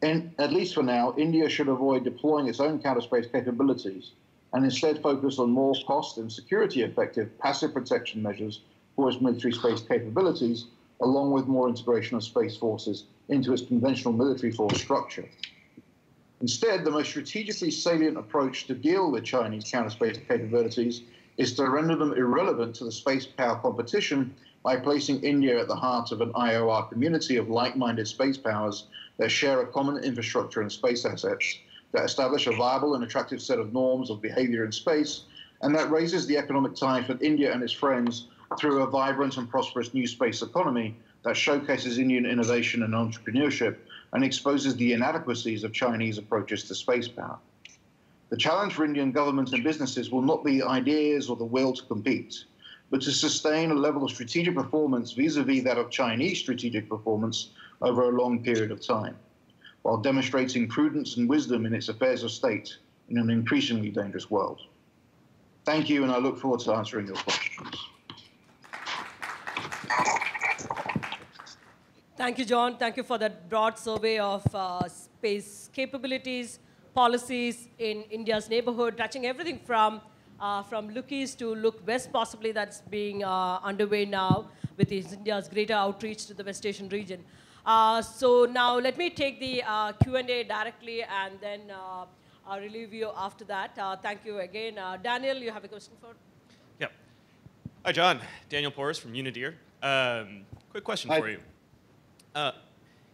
And at least for now, India should avoid deploying its own counterspace capabilities and instead focus on more cost and security-effective passive protection measures for its military space capabilities, along with more integration of space forces into its conventional military force structure. Instead, the most strategically salient approach to deal with Chinese counterspace capabilities is to render them irrelevant to the space power competition by placing India at the heart of an IOR community of like-minded space powers that share a common infrastructure and space assets, that establish a viable and attractive set of norms of behavior in space, and that raises the economic tide for India and its friends through a vibrant and prosperous new space economy that showcases Indian innovation and entrepreneurship and exposes the inadequacies of Chinese approaches to space power. The challenge for Indian governments and businesses will not be ideas or the will to compete, but to sustain a level of strategic performance vis-a-vis that of Chinese strategic performance over a long period of time, while demonstrating prudence and wisdom in its affairs of state in an increasingly dangerous world. Thank you, and I look forward to answering your questions. Thank you, John. Thank you for that broad survey of space capabilities, policies in India's neighborhood, touching everything from look east to look west, possibly, that's being underway now with India's greater outreach to the West Asian region. So now let me take the Q&A directly, and then I'll relieve you after that. Thank you again. Daniel, you have a question for? Yeah. Hi, John. Daniel Porras from Unideer. Quick question for you.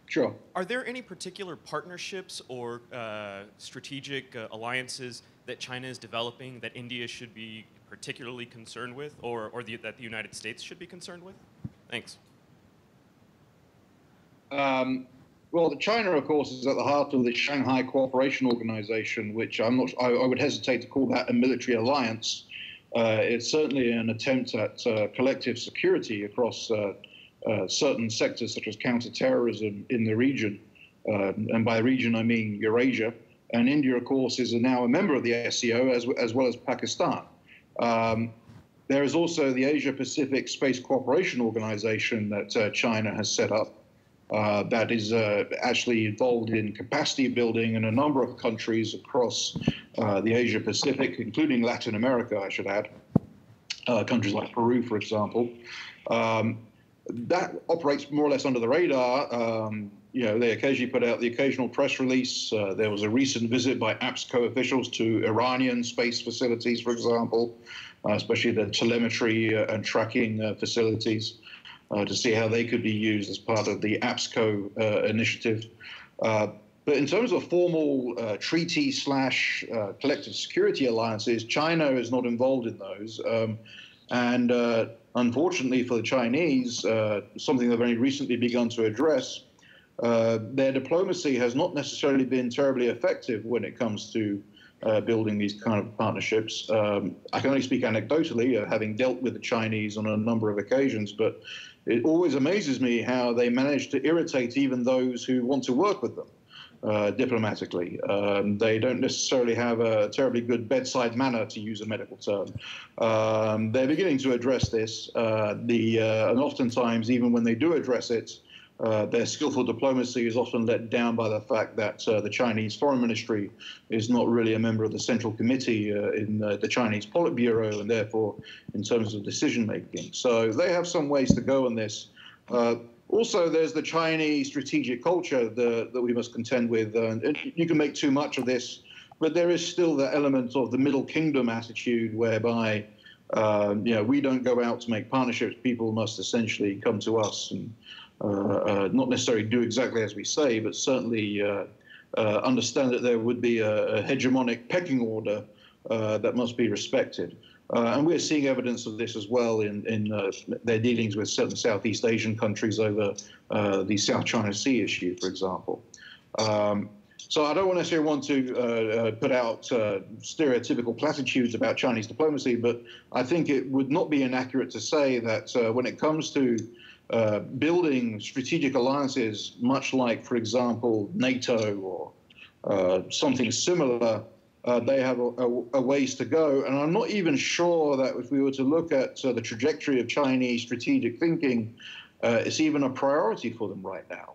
Sure. Are there any particular partnerships or strategic alliances that China is developing that India should be particularly concerned with, or that the United States should be concerned with? Thanks. Well, China, of course, is at the heart of the Shanghai Cooperation Organization, which I would hesitate to call that a military alliance. It's certainly an attempt at collective security across certain sectors, such as counterterrorism in the region. And by the region, I mean Eurasia. And India, of course, is now a member of the SCO, as well as Pakistan. There is also the Asia-Pacific Space Cooperation Organization that China has set up. that is actually involved in capacity building in a number of countries across the Asia Pacific, including Latin America, I should add, countries like Peru, for example. That operates more or less under the radar. They occasionally put out the occasional press release. There was a recent visit by APSCO officials to Iranian space facilities, for example, especially the telemetry and tracking facilities, to see how they could be used as part of the APSCO initiative. But in terms of formal treaty / collective security alliances, China is not involved in those. Unfortunately for the Chinese, something they've only recently begun to address, their diplomacy has not necessarily been terribly effective when it comes to building these kind of partnerships. I can only speak anecdotally, having dealt with the Chinese on a number of occasions, but it always amazes me how they manage to irritate even those who want to work with them diplomatically. They don't necessarily have a terribly good bedside manner, to use a medical term. They're beginning to address this, and oftentimes, even when they do address it, their skillful diplomacy is often let down by the fact that the Chinese Foreign Ministry is not really a member of the Central Committee in the Chinese Politburo, and therefore in terms of decision making. So they have some ways to go on this. Also, there's the Chinese strategic culture that we must contend with. You can make too much of this, but there is still the element of the Middle Kingdom attitude whereby we don't go out to make partnerships. People must essentially come to us and not necessarily do exactly as we say, but certainly understand that there would be a hegemonic pecking order that must be respected. And we're seeing evidence of this as well in their dealings with certain Southeast Asian countries over the South China Sea issue, for example. So I don't necessarily want to put out stereotypical platitudes about Chinese diplomacy, but I think it would not be inaccurate to say that when it comes to building strategic alliances, much like, for example, NATO or something similar, they have a ways to go. And I'm not even sure that if we were to look at the trajectory of Chinese strategic thinking, it's even a priority for them right now.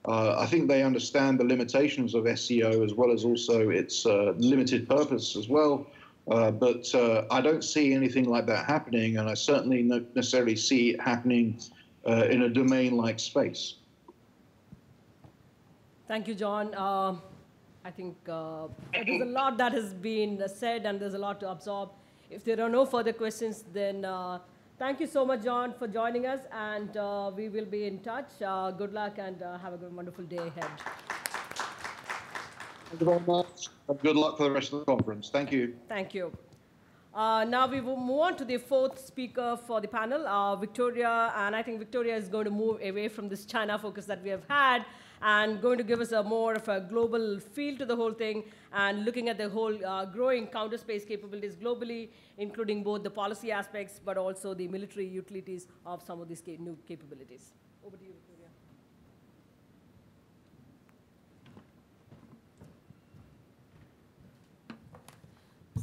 I think they understand the limitations of SCO as well as also its limited purpose as well. But I don't see anything like that happening, and I certainly don't necessarily see it happening in a domain like space. Thank you, John. I think there's a lot that has been said, and there's a lot to absorb. If there are no further questions, then thank you so much, John, for joining us, and we will be in touch. Good luck, and have a wonderful day ahead. Thank you very much. Good luck for the rest of the conference. Thank you. Thank you. Now we will move on to the fourth speaker for the panel, Victoria, and I think Victoria is going to move away from this China focus that we have had and going to give us a more of a global feel to the whole thing and looking at the whole growing counter-space capabilities globally, including both the policy aspects but also the military utilities of some of these new capabilities. Over to you, Victoria.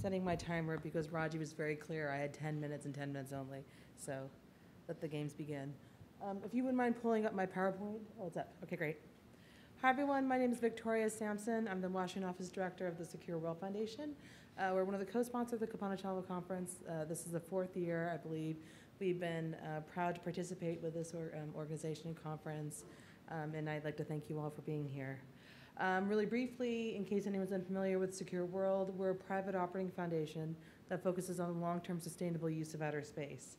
Setting my timer because Raji was very clear. I had 10 minutes and 10 minutes only. So let the games begin. If you wouldn't mind pulling up my PowerPoint. Oh, it's up. OK, great. Hi, everyone. My name is Victoria Samson. I'm the Washington Office Director of the Secure World Foundation. We're one of the co-sponsors of the Caunterspace Conference. This is the 4th year, I believe. We've been proud to participate with this organization and conference. And I'd like to thank you all for being here. Really briefly, in case anyone's unfamiliar with Secure World, we're a private operating foundation that focuses on the long-term sustainable use of outer space.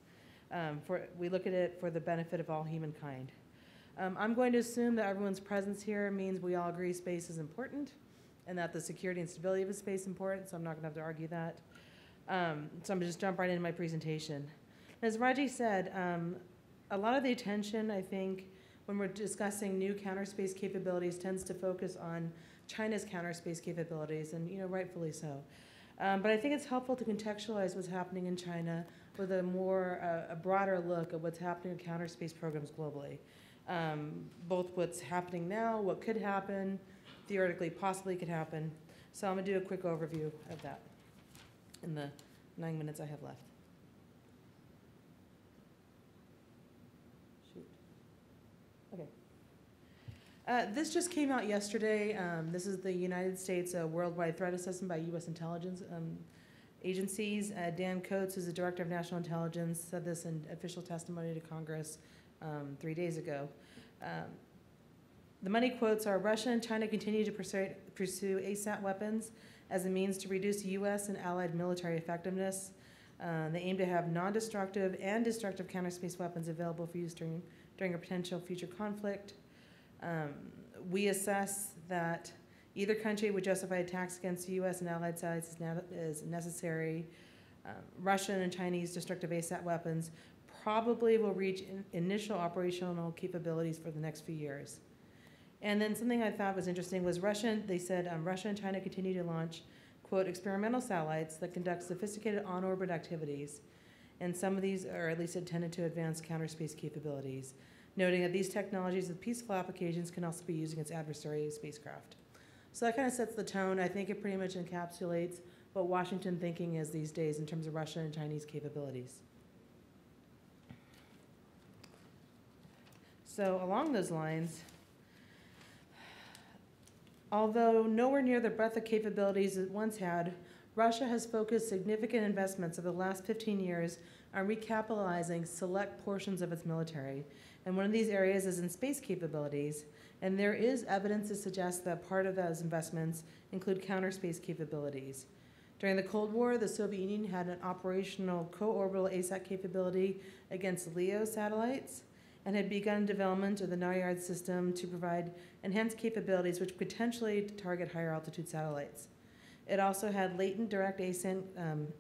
We look at it for the benefit of all humankind. I'm going to assume that everyone's presence here means we all agree space is important and that the security and stability of a space is important, so I'm not going to have to argue that. So I'm going to just jump right into my presentation. As Raji said, a lot of the attention, I think, when we're discussing new counterspace capabilities tends to focus on China's counterspace capabilities, and rightfully so. But I think it's helpful to contextualize what's happening in China with a broader look at what's happening in counterspace programs globally. Both what's happening now, what could happen, theoretically, possibly could happen. So I'm going to do a quick overview of that in the 9 minutes I have left. Okay. This just came out yesterday. This is the United States Worldwide Threat Assessment by U.S. intelligence agencies. Dan Coates, who's the Director of National Intelligence, said this in official testimony to Congress 3 days ago. The money quotes are, Russia and China continue to pursue ASAT weapons as a means to reduce U.S. and allied military effectiveness. They aim to have non-destructive and destructive counterspace weapons available for use during a potential future conflict. We assess that either country would justify attacks against U.S. and allied sides as necessary. Russian and Chinese destructive ASAT weapons probably will reach initial operational capabilities for the next few years. And then something I thought was interesting was they said Russia and China continue to launch, quote, experimental satellites that conduct sophisticated on-orbit activities. And some of these are at least intended to advance counterspace capabilities, noting that these technologies with peaceful applications can also be used against adversary spacecraft. So that kind of sets the tone. I think it pretty much encapsulates what Washington thinking is these days in terms of Russian and Chinese capabilities. So along those lines, although nowhere near the breadth of capabilities it once had, Russia has focused significant investments over the last 15 years on recapitalizing select portions of its military. And one of these areas is in space capabilities. And there is evidence to suggest that part of those investments include counterspace capabilities. During the Cold War, the Soviet Union had an operational co-orbital ASAT capability against LEO satellites and had begun development of the Nayard system to provide enhanced capabilities which potentially target higher altitude satellites. It also had latent direct descent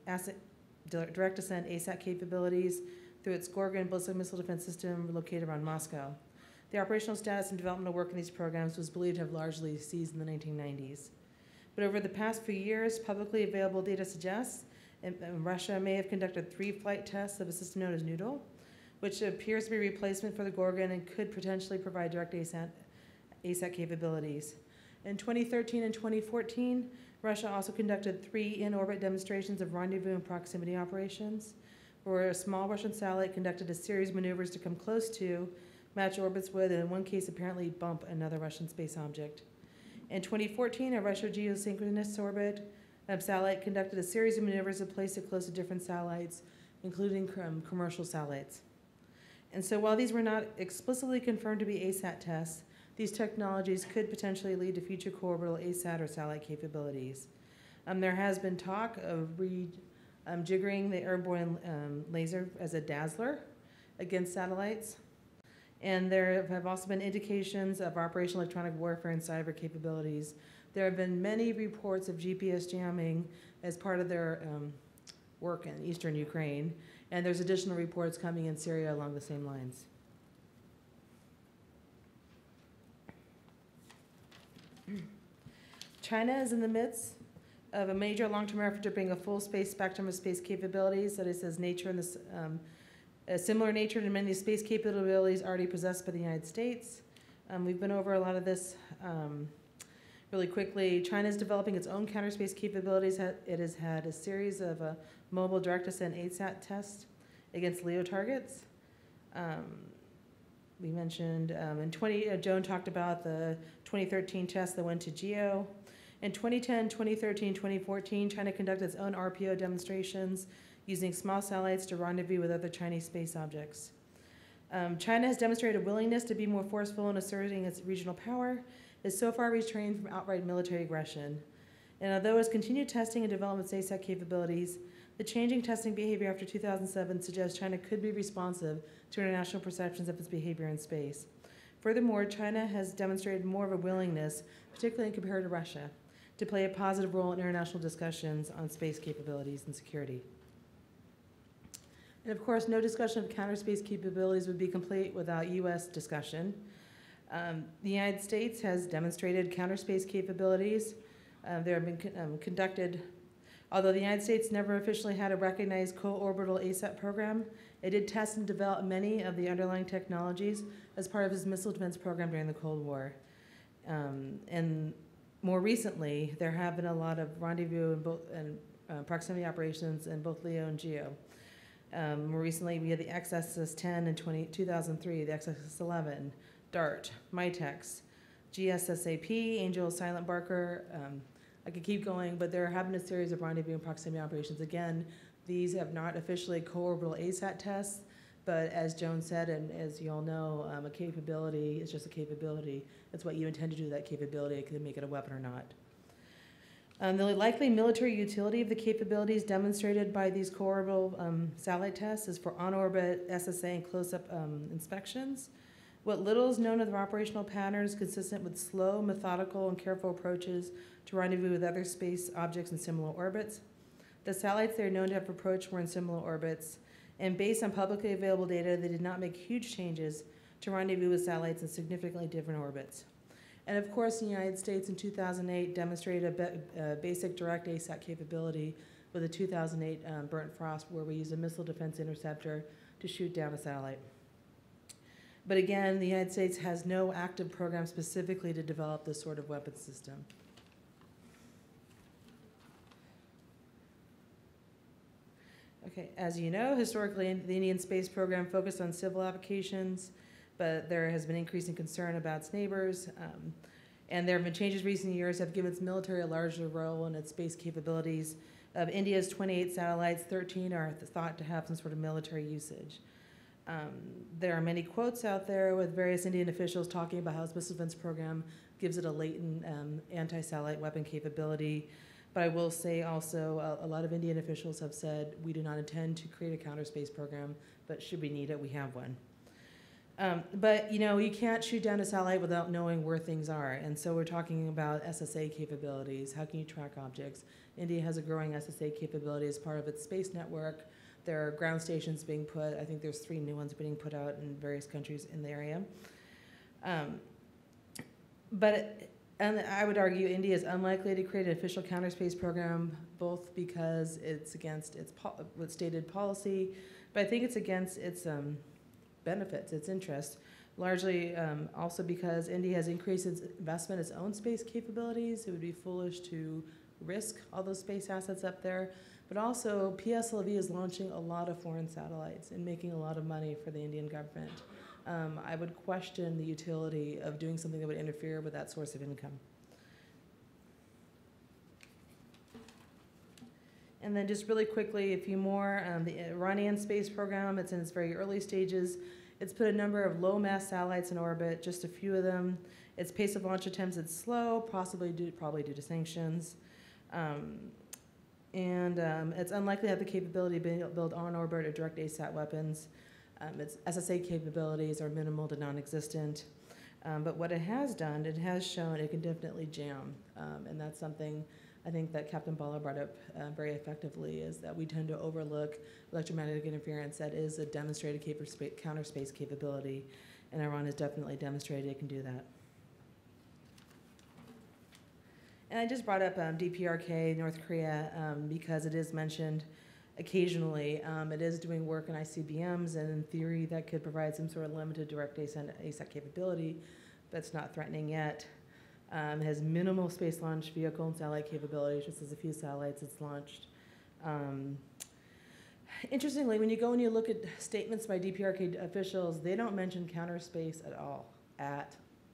ASAT capabilities through its Gorgon ballistic missile defense system located around Moscow. The operational status and development of work in these programs was believed to have largely ceased in the 1990s. But over the past few years, publicly available data suggests Russia may have conducted 3 flight tests of a system known as Noodle, which appears to be a replacement for the Gorgon and could potentially provide direct ASAT capabilities. In 2013 and 2014, Russia also conducted 3 in-orbit demonstrations of rendezvous and proximity operations, where a small Russian satellite conducted a series of maneuvers to come close to, match orbits with, and in one case apparently bump another Russian space object. In 2014, a Russian geosynchronous orbit satellite conducted a series of maneuvers to place it close to different satellites, including commercial satellites. And so while these were not explicitly confirmed to be ASAT tests, these technologies could potentially lead to future co-orbital ASAT or satellite capabilities. There has been talk of rejiggering the airborne laser as a dazzler against satellites. And there have also been indications of operational electronic warfare and cyber capabilities. There have been many reports of GPS jamming as part of their work in eastern Ukraine. And there's additional reports coming in Syria along the same lines. China is in the midst of a major long-term effort to bring a full space spectrum of space capabilities that is as nature in this, a similar nature to many space capabilities already possessed by the United States. We've been over a lot of this really quickly. China is developing its own counterspace capabilities. It has had a series of mobile direct-to-send ASAT tests against LEO targets. We mentioned Joan talked about the 2013 test that went to GEO. In 2010, 2013, 2014, China conducted its own RPO demonstrations using small satellites to rendezvous with other Chinese space objects. China has demonstrated a willingness to be more forceful in asserting its regional power, is so far restrained from outright military aggression. And although its continued testing and development of ASAT capabilities, the changing testing behavior after 2007 suggests China could be responsive to international perceptions of its behavior in space. Furthermore, China has demonstrated more of a willingness, particularly compared to Russia, to play a positive role in international discussions on space capabilities and security. And of course, no discussion of counterspace capabilities would be complete without U.S. discussion. The United States has demonstrated counterspace capabilities. There have been conducted, although the United States never officially had a recognized co-orbital ASAT program, it did test and develop many of the underlying technologies as part of its missile defense program during the Cold War. And more recently, there have been a lot of rendezvous and proximity operations in both LEO and GEO. More recently, we had the XSS-10 in 2003, the XSS-11, DART, MITEX, GSSAP, Angel, Silent Barker. I could keep going, but there have been a series of rendezvous and proximity operations. Again, these have not officially co-orbital ASAT tests, but as Joan said, and as you all know, a capability is just a capability. It's what you intend to do with that capability. It can make it a weapon or not. The likely military utility of the capabilities demonstrated by these co-orbital satellite tests is for on-orbit SSA and close-up inspections. What little is known of their operational patterns consistent with slow, methodical, and careful approaches to rendezvous with other space objects in similar orbits. The satellites they are known to have approached were in similar orbits, and based on publicly available data, they did not make huge changes to rendezvous with satellites in significantly different orbits. And of course, the United States in 2008 demonstrated a basic direct ASAT capability with a 2008 Burnt Frost, where we used a missile defense interceptor to shoot down a satellite. But again, the United States has no active program specifically to develop this sort of weapons system. Okay, as you know, historically, the Indian space program focused on civil applications, but there has been increasing concern about its neighbors. And there have been changes in recent years that have given its military a larger role in its space capabilities. Of India's 28 satellites, 13 are thought to have some sort of military usage. There are many quotes out there with various Indian officials talking about how its missile defense program gives it a latent anti-satellite weapon capability. But I will say also, a lot of Indian officials have said, we do not intend to create a counterspace program, but should we need it, we have one. But you know, you can't shoot down a satellite without knowing where things are. And so we're talking about SSA capabilities. How can you track objects? India has a growing SSA capability as part of its space network. There are ground stations being put. I think there's 3 new ones being put out in various countries in the area. And I would argue India is unlikely to create an official counterspace program, both because it's against its stated policy, but I think it's against its benefits, its interests, largely also because India has increased its investment in its own space capabilities. It would be foolish to risk all those space assets up there. But also, PSLV is launching a lot of foreign satellites and making a lot of money for the Indian government. I would question the utility of doing something that would interfere with that source of income. And then just really quickly, a few more. The Iranian space program, it's in its very early stages. It's put a number of low-mass satellites in orbit, just a few of them. Its pace of launch attempts is slow, probably due to sanctions. It's unlikely to have the capability to build on-orbit or direct ASAT weapons. Its SSA capabilities are minimal to non-existent. But what it has done, it has shown it can definitely jam. And that's something I think that Captain Bhalla brought up very effectively, is that we tend to overlook electromagnetic interference that is a demonstrated counterspace capability. And Iran has definitely demonstrated it can do that. And I just brought up DPRK, North Korea, because it is mentioned occasionally. It is doing work in ICBMs, and in theory that could provide some sort of limited direct ASAT capability, but it's not threatening yet. It has minimal space launch vehicle and satellite capabilities, just as a few satellites it's launched. Interestingly, when you go and you look at statements by DPRK officials, they don't mention counterspace at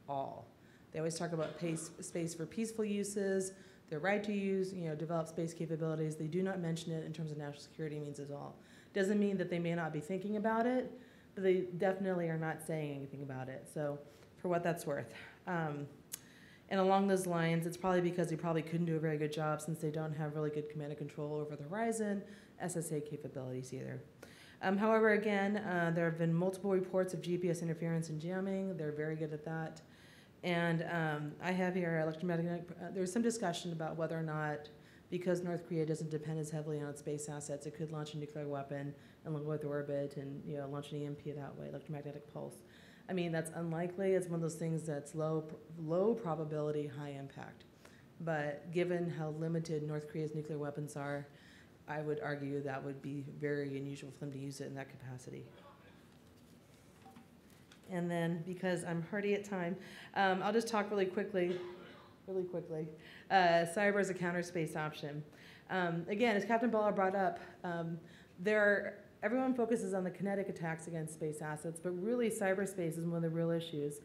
all. They always talk about space for peaceful uses, their right to use, develop space capabilities. They do not mention it in terms of national security means at all. Doesn't mean that they may not be thinking about it, but they definitely are not saying anything about it. So for what that's worth. And along those lines, it's probably because they probably couldn't do a very good job since they don't have really good command and control over the horizon, SSA capabilities either. However, again, there have been multiple reports of GPS interference and jamming. They're very good at that. And I have here electromagnetic, there's some discussion about whether or not, because North Korea doesn't depend as heavily on its space assets, it could launch a nuclear weapon and low Earth orbit and launch an EMP that way, electromagnetic pulse. I mean, that's unlikely. It's one of those things that's low probability, high impact. But given how limited North Korea's nuclear weapons are, I would argue that would be very unusual for them to use it in that capacity. And then, because I'm already at time, I'll just talk really quickly. Cyber is a counterspace option. Again, as Captain Bhalla brought up, everyone focuses on the kinetic attacks against space assets, but really cyberspace is one of the real issues.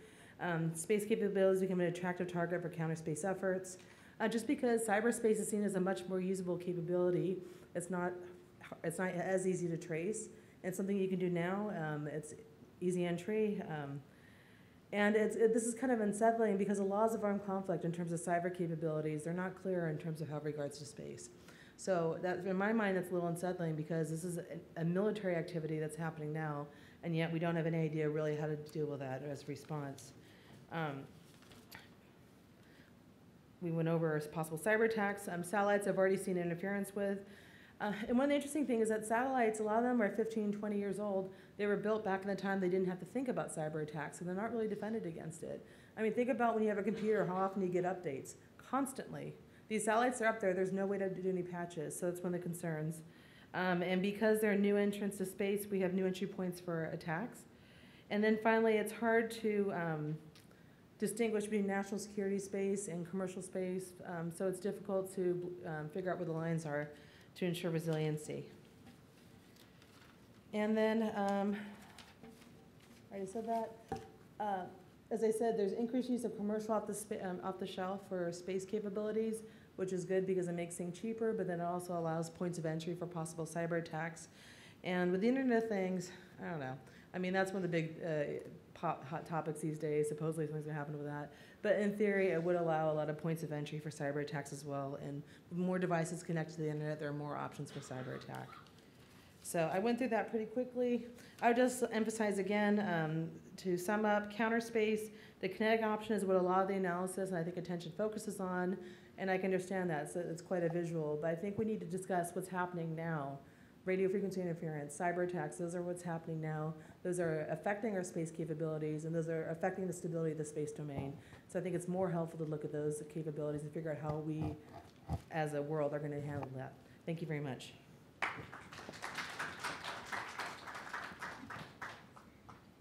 Space capabilities become an attractive target for counterspace efforts. Just because cyberspace is seen as a much more usable capability, it's not as easy to trace. It's something you can do now. It's easy entry. And this is kind of unsettling because the laws of armed conflict in terms of cyber capabilities, they're not clear in terms of how it regards to space. So that, in my mind, it's a little unsettling because this is a military activity that's happening now, and yet we don't have any idea really how to deal with that as a response. We went over possible cyber attacks. Satellites I've already seen interference with. And one of the interesting things is that satellites, a lot of them are 15, 20 years old. They were built back in the time they didn't have to think about cyber attacks, and they're not really defended against it. I mean, think about when you have a computer, how often you get updates. Constantly. These satellites are up there. There's no way to do any patches, so that's one of the concerns. And because they're new entrants to space, we have new entry points for attacks. And then finally, it's hard to distinguish between national security space and commercial space, so it's difficult to figure out where the lines are to ensure resiliency. And then, I already said that. As I said, there's increased use of commercial off the shelf for space capabilities, which is good because it makes things cheaper, but then it also allows points of entry for possible cyber attacks. And with the Internet of Things, I don't know. I mean, that's one of the big hot topics these days. Supposedly something's gonna happen with that. But in theory, it would allow a lot of points of entry for cyber attacks as well. And with more devices connected to the internet, there are more options for cyber attack. So I went through that pretty quickly. I would just emphasize again, to sum up, Counterspace, the kinetic option is what a lot of the analysis and I think attention focuses on, and I can understand that, so it's quite a visual, but I think we need to discuss what's happening now. Radio frequency interference, cyber attacks, those are what's happening now. Those are affecting our space capabilities, and those are affecting the stability of the space domain. So I think it's more helpful to look at those capabilities and figure out how we, as a world, are gonna handle that. Thank you very much.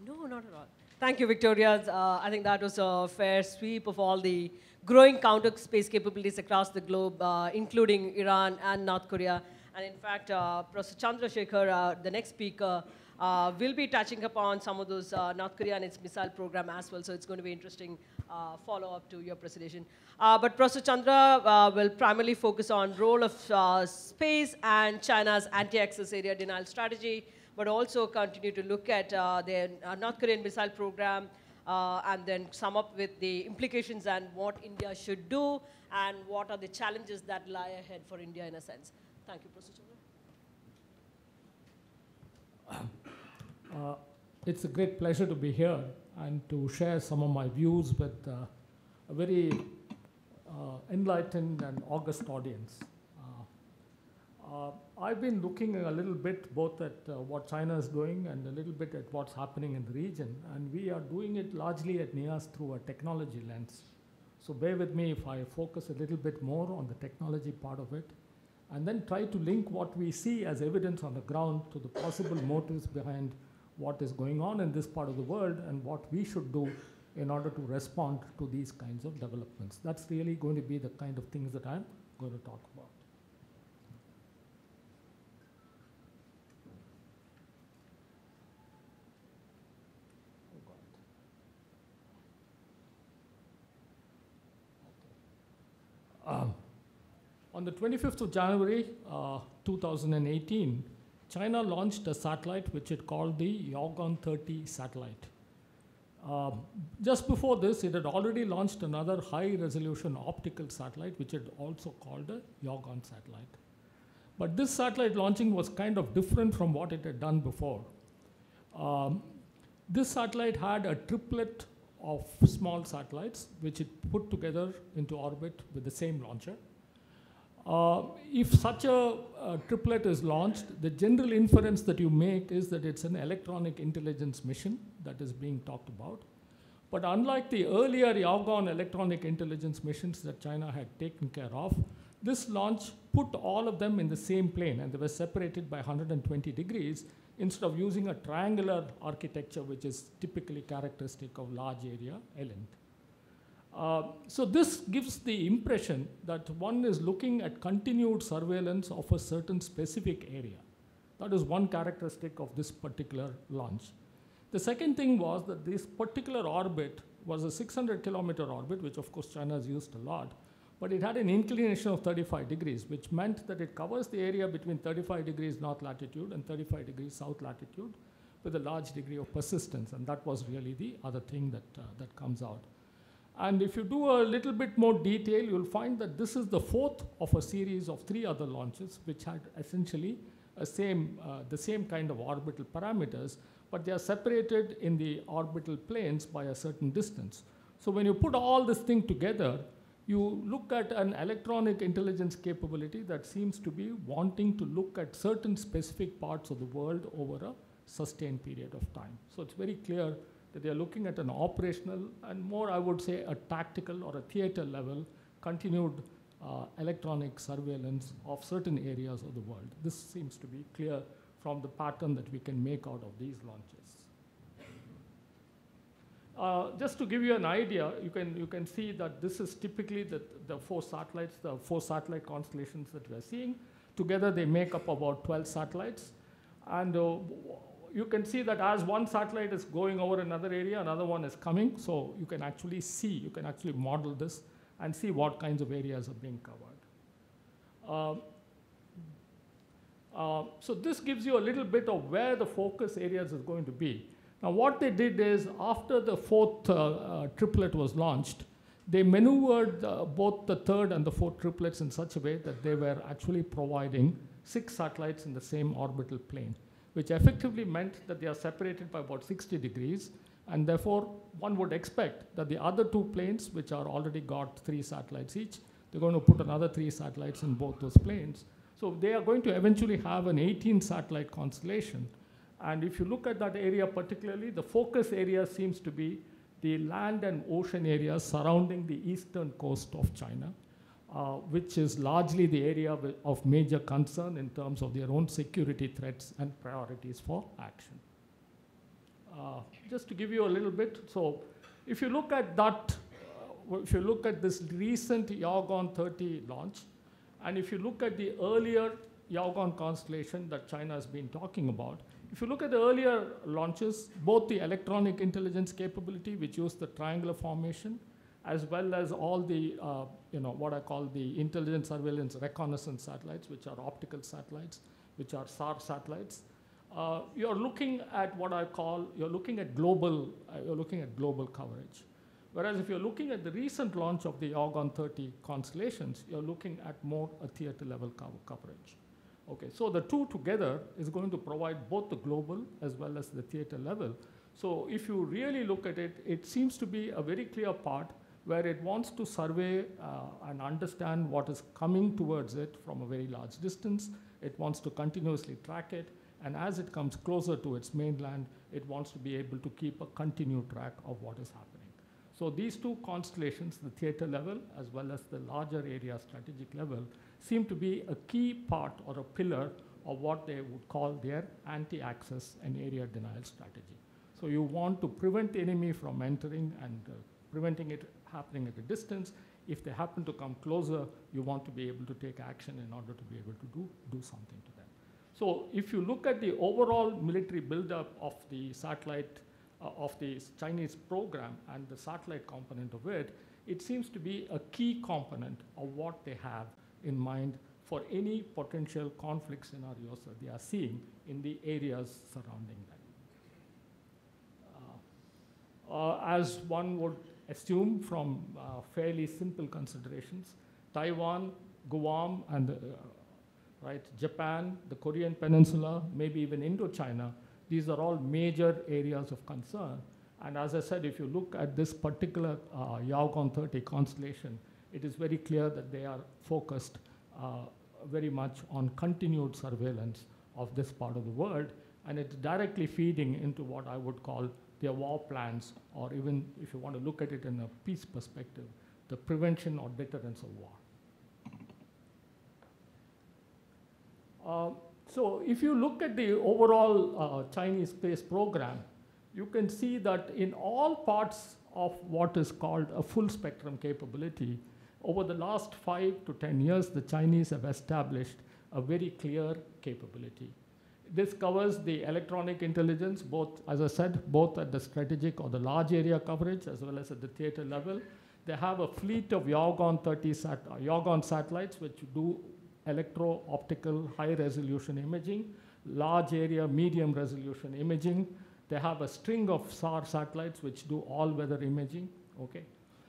No, not at all. Thank you, Victoria. I think that was a fair sweep of all the growing counter space capabilities across the globe, including Iran and North Korea. And in fact, Professor Chandrashekar, the next speaker, will be touching upon some of those North Korea and its missile program as well. So it's going to be interesting follow-up to your presentation. But Professor Chandra will primarily focus on role of space and China's anti-access area denial strategy, but also continue to look at the North Korean missile program and then sum up with the implications and what India should do and what are the challenges that lie ahead for India in a sense. Thank you, Professor Chandra. It's a great pleasure to be here and to share some of my views with a very enlightened and august audience. I've been looking a little bit both at what China is doing and a little bit at what's happening in the region, and we are doing it largely at NIAS through a technology lens. So bear with me if I focus a little bit more on the technology part of it, and then try to link what we see as evidence on the ground to the possible motives behind what is going on in this part of the world and what we should do in order to respond to these kinds of developments. That's really going to be the kind of things that I'm going to talk about. On the 25th of January, 2018, China launched a satellite which it called the Yaogan 30 satellite. Just before this, it had already launched another high-resolution optical satellite, which it also called a Yaogan satellite. But this satellite launching was kind of different from what it had done before. This satellite had a triplet of small satellites, which it put together into orbit with the same launcher. If such a triplet is launched, the general inference that you make is that it's an electronic intelligence mission that is being talked about. But unlike the earlier Yaogan electronic intelligence missions that China had taken care of, this launch put all of them in the same plane, and they were separated by 120 degrees instead of using a triangular architecture, which is typically characteristic of large area ELINT. So this gives the impression that one is looking at continued surveillance of a certain specific area. That is one characteristic of this particular launch. The second thing was that this particular orbit was a 600-kilometer orbit, which of course China has used a lot, but it had an inclination of 35 degrees, which meant that it covers the area between 35 degrees north latitude and 35 degrees south latitude with a large degree of persistence, and that was really the other thing that comes out. And if you do a little bit more detail, you'll find that this is the fourth of a series of 3 other launches, which had essentially the same kind of orbital parameters, but they are separated in the orbital planes by a certain distance. So when you put all this thing together, you look at an electronic intelligence capability that seems to be wanting to look at certain specific parts of the world over a sustained period of time. So it's very clear that they are looking at an operational and more, I would say, a tactical or a theater level continued electronic surveillance of certain areas of the world. This seems to be clear from the pattern that we can make out of these launches. Just to give you an idea, you can see that this is typically the 4 satellites, the 4 satellite constellations that we are seeing. Together they make up about 12 satellites. And you can see that as one satellite is going over another area, another one is coming. So you can actually see, you can actually model this and see what kinds of areas are being covered. So this gives you a little bit of where the focus areas is going to be. Now what they did is, after the 4th triplet was launched, they maneuvered both the 3rd and the 4th triplets in such a way that they were actually providing 6 satellites in the same orbital plane, which effectively meant that they are separated by about 60 degrees, and therefore one would expect that the other 2 planes, which are already got 3 satellites each, they're going to put another 3 satellites in both those planes. So they are going to eventually have an 18 satellite constellation. And if you look at that area particularly, the focus area seems to be the land and ocean areas surrounding the eastern coast of China, which is largely the area of major concern in terms of their own security threats and priorities for action. Just to give you a little bit, so if you look at that, if you look at this recent Yaogan 30 launch, and if you look at the earlier Yaogan constellation that China has been talking about, if you look at the earlier launches, both the electronic intelligence capability, which used the triangular formation, as well as all the, what I call the intelligence surveillance reconnaissance satellites, which are optical satellites, which are SAR satellites, you're looking at what I call, you're looking at global coverage. Whereas if you're looking at the recent launch of the Yaogan 30 constellations, you're looking at more a theater level coverage. Okay, so the 2 together is going to provide both the global as well as the theater level. So if you really look at it, it seems to be a very clear part where it wants to survey and understand what is coming towards it from a very large distance. It wants to continuously track it. And as it comes closer to its mainland, it wants to be able to keep a continued track of what is happening. So these 2 constellations, the theater level as well as the larger area strategic level, seem to be a key part or a pillar of what they would call their anti-access and area denial strategy. So you want to prevent the enemy from entering and preventing it happening at a distance. If they happen to come closer, you want to be able to take action in order to be able to do something to them. So if you look at the overall military buildup of the satellite, of the Chinese program and the satellite component of it, it seems to be a key component of what they have in mind for any potential conflict scenarios that they are seeing in the areas surrounding them. As one would assume from fairly simple considerations, Taiwan, Guam, and Japan, the Korean Peninsula, maybe even Indochina, these are all major areas of concern. And as I said, if you look at this particular Yaogan 30 constellation, it is very clear that they are focused very much on continued surveillance of this part of the world, and it's directly feeding into what I would call their war plans, or even if you want to look at it in a peace perspective, the prevention or deterrence of war. So if you look at the overall Chinese space program, you can see that in all parts of what is called a full spectrum capability, over the last 5 to 10 years, the Chinese have established a very clear capability. This covers the electronic intelligence, both, as I said, both at the strategic or the large area coverage as well as at the theater level. They have a fleet of Yagon satellites which do electro-optical high-resolution imaging, large area, medium resolution imaging. They have a string of SAR satellites which do all-weather imaging, okay?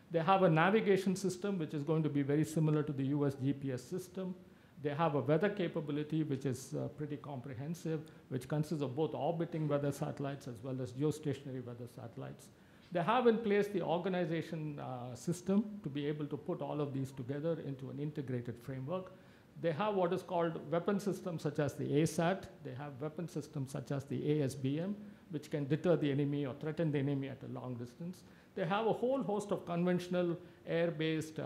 They have a navigation system which is going to be very similar to the US GPS system. They have a weather capability which is pretty comprehensive, which consists of both orbiting weather satellites as well as geostationary weather satellites. They have in place the organization system to be able to put all of these together into an integrated framework. They have what is called weapon systems such as the ASAT. They have weapon systems such as the ASBM, which can deter the enemy or threaten the enemy at a long distance. They have a whole host of conventional air-based,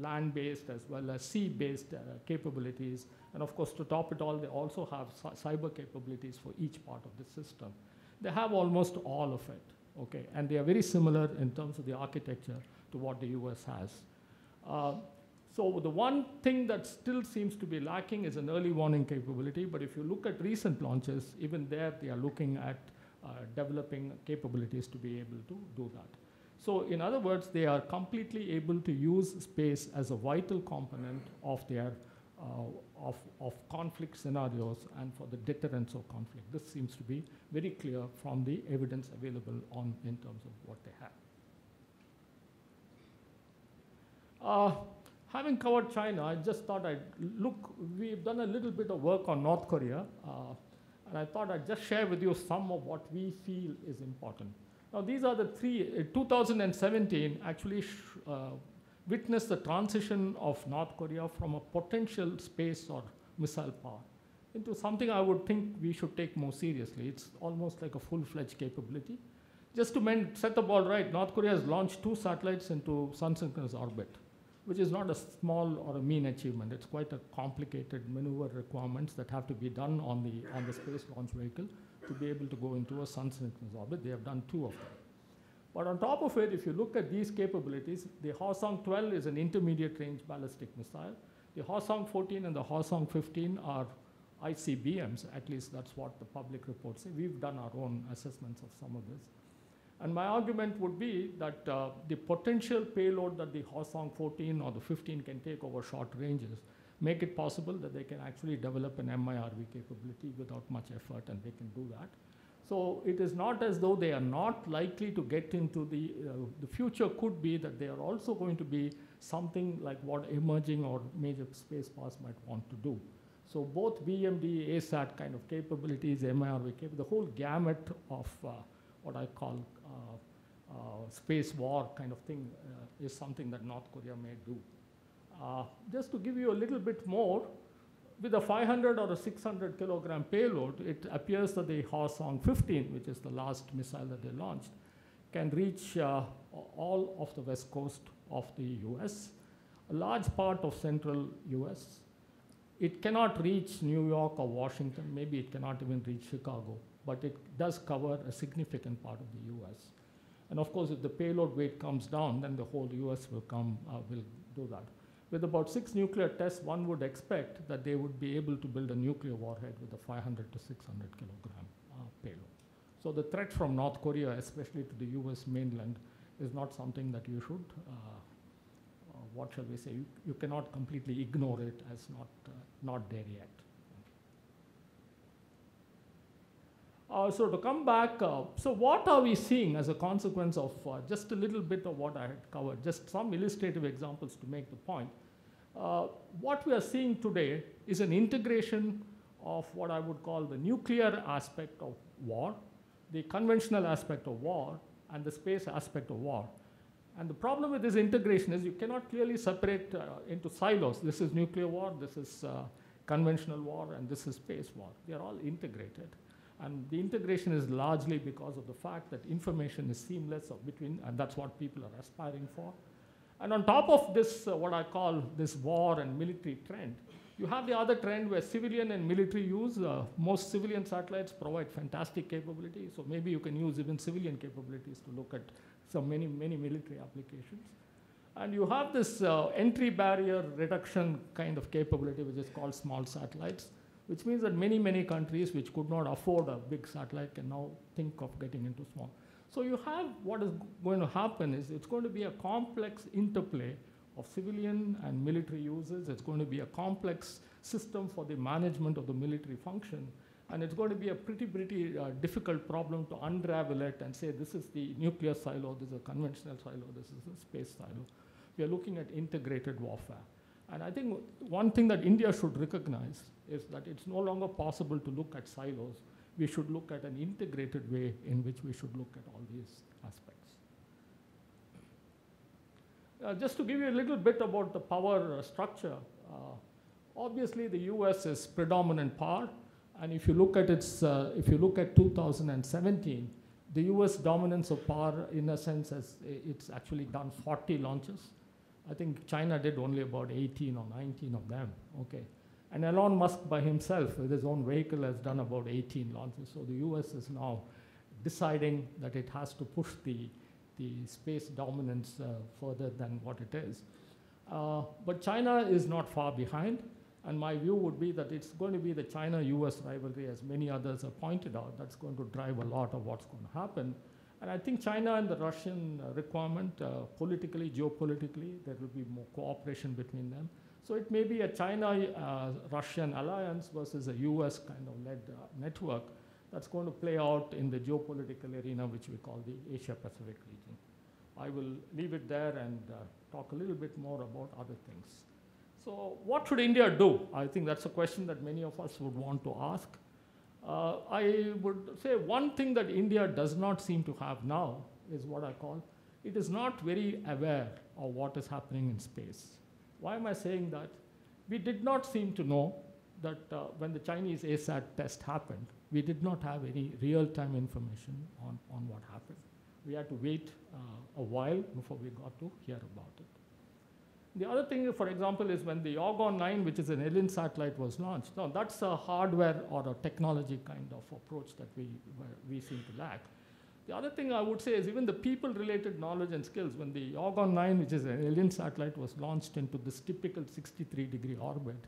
land-based, as well as sea-based capabilities. And of course, to top it all, they also have cyber capabilities for each part of the system. They have almost all of it, okay? And they are very similar in terms of the architecture to what the US has. So the one thing that still seems to be lacking is an early warning capability, but if you look at recent launches, even there they are looking at developing capabilities to be able to do that. So in other words, they are completely able to use space as a vital component of their of conflict scenarios and for the deterrence of conflict. This seems to be very clear from the evidence available in terms of what they have. Having covered China, I just thought I'd look, we've done a little bit of work on North Korea, and I thought I'd just share with you some of what we feel is important. Now, these are the three. 2017 actually witnessed the transition of North Korea from a potential space or missile power into something I would think we should take more seriously. It's almost like a full-fledged capability. Just to set the ball right, North Korea has launched 2 satellites into sun-synchronous orbit, which is not a small or a mean achievement. It's quite a complicated maneuver requirements that have to be done on the space launch vehicle to be able to go into a sun-synchronous orbit. They have done 2 of them. But on top of it, if you look at these capabilities, the Hwasong-12 is an intermediate range ballistic missile. The Hwasong-14 and the Hwasong-15 are ICBMs, at least that's what the public reports say. We've done our own assessments of some of this. And my argument would be that the potential payload that the Hwasong-14 or the 15 can take over short ranges make it possible that they can actually develop an MIRV capability without much effort, and they can do that. So it is not as though they are not likely to get into the future could be that they are also going to be something like what emerging or major space powers might want to do. So both BMD, ASAT kind of capabilities, MIRV capabilities, the whole gamut of what I call space war kind of thing is something that North Korea may do. Just to give you a little bit more, with a 500 or a 600 kilogram payload, it appears that the Hwasong-15, which is the last missile that they launched, can reach all of the west coast of the US, a large part of central US. It cannot reach New York or Washington, maybe it cannot even reach Chicago, but it does cover a significant part of the US. And of course, if the payload weight comes down, then the whole US will do that. With about 6 nuclear tests, one would expect that they would be able to build a nuclear warhead with a 500 to 600 kilogram payload. So the threat from North Korea, especially to the US mainland, is not something that you should, what shall we say, you cannot completely ignore it as not there yet. So to come back, so what are we seeing as a consequence of just a little bit of what I had covered, just some illustrative examples to make the point. What we are seeing today is an integration of what I would call the nuclear aspect of war, the conventional aspect of war, and the space aspect of war. And the problem with this integration is you cannot clearly separate into silos. This is nuclear war, this is conventional war, and this is space war. They are all integrated. And the integration is largely because of the fact that information is seamless between, and that's what people are aspiring for. And on top of this, what I call this war and military trend, you have the other trend where civilian and military use. Most civilian satellites provide fantastic capabilities, so maybe you can use even civilian capabilities to look at many military applications. And you have this entry barrier reduction kind of capability, which is called small satellites, which means that many, many countries which could not afford a big satellite can now think of getting into small. So you have what is going to happen is it's going to be a complex interplay of civilian and military uses. It's going to be a complex system for the management of the military function. And it's going to be a pretty difficult problem to unravel it and say this is the nuclear silo, this is a conventional silo, this is a space silo. We are looking at integrated warfare. And I think one thing that India should recognize is that it's no longer possible to look at silos. We should look at an integrated way in which we should look at all these aspects. Just to give you a little bit about the power structure, obviously the US is predominant power. And if you look at if you look at 2017, the US dominance of power, in a sense, it's actually done 40 launches. I think China did only about 18 or 19 of them, okay. And Elon Musk by himself, with his own vehicle, has done about 18 launches. So the US is now deciding that it has to push the space dominance further than what it is. But China is not far behind. And my view would be that it's going to be the China-US rivalry, as many others have pointed out, that's going to drive a lot of what's going to happen. And I think China and the Russian requirement, politically, geopolitically, there will be more cooperation between them. So it may be a China-Russian alliance versus a US kind of led network that's going to play out in the geopolitical arena, which we call the Asia-Pacific region. I will leave it there and talk a little bit more about other things. So what should India do? I think that's a question that many of us would want to ask. I would say one thing that India does not seem to have now is what I call, it is not very aware of what is happening in space. Why am I saying that? We did not seem to know that when the Chinese ASAT test happened, we did not have any real-time information on what happened. We had to wait a while before we got to hear about it. The other thing, for example, is when the Argon 9, which is an alien satellite, was launched. Now, that's a hardware or a technology kind of approach that we seem to lack. The other thing I would say is even the people-related knowledge and skills. When the Argon 9, which is an alien satellite, was launched into this typical 63-degree orbit,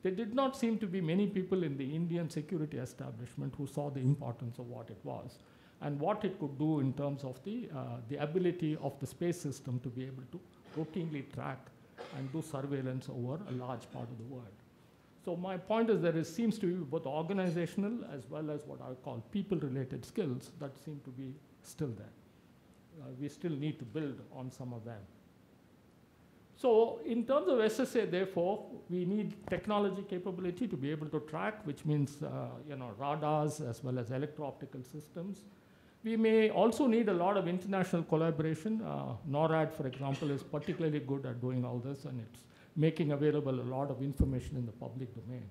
there did not seem to be many people in the Indian security establishment who saw the importance of what it was and what it could do in terms of the ability of the space system to be able to routinely track and do surveillance over a large part of the world. So my point is there seems to be both organizational as well as what I call people-related skills that seem to be still there. We still need to build on some of them. So in terms of SSA, therefore, we need technology capability to be able to track, which means radars as well as electro-optical systems. We may also need a lot of international collaboration. NORAD, for example, is particularly good at doing all this, and it's making available a lot of information in the public domain.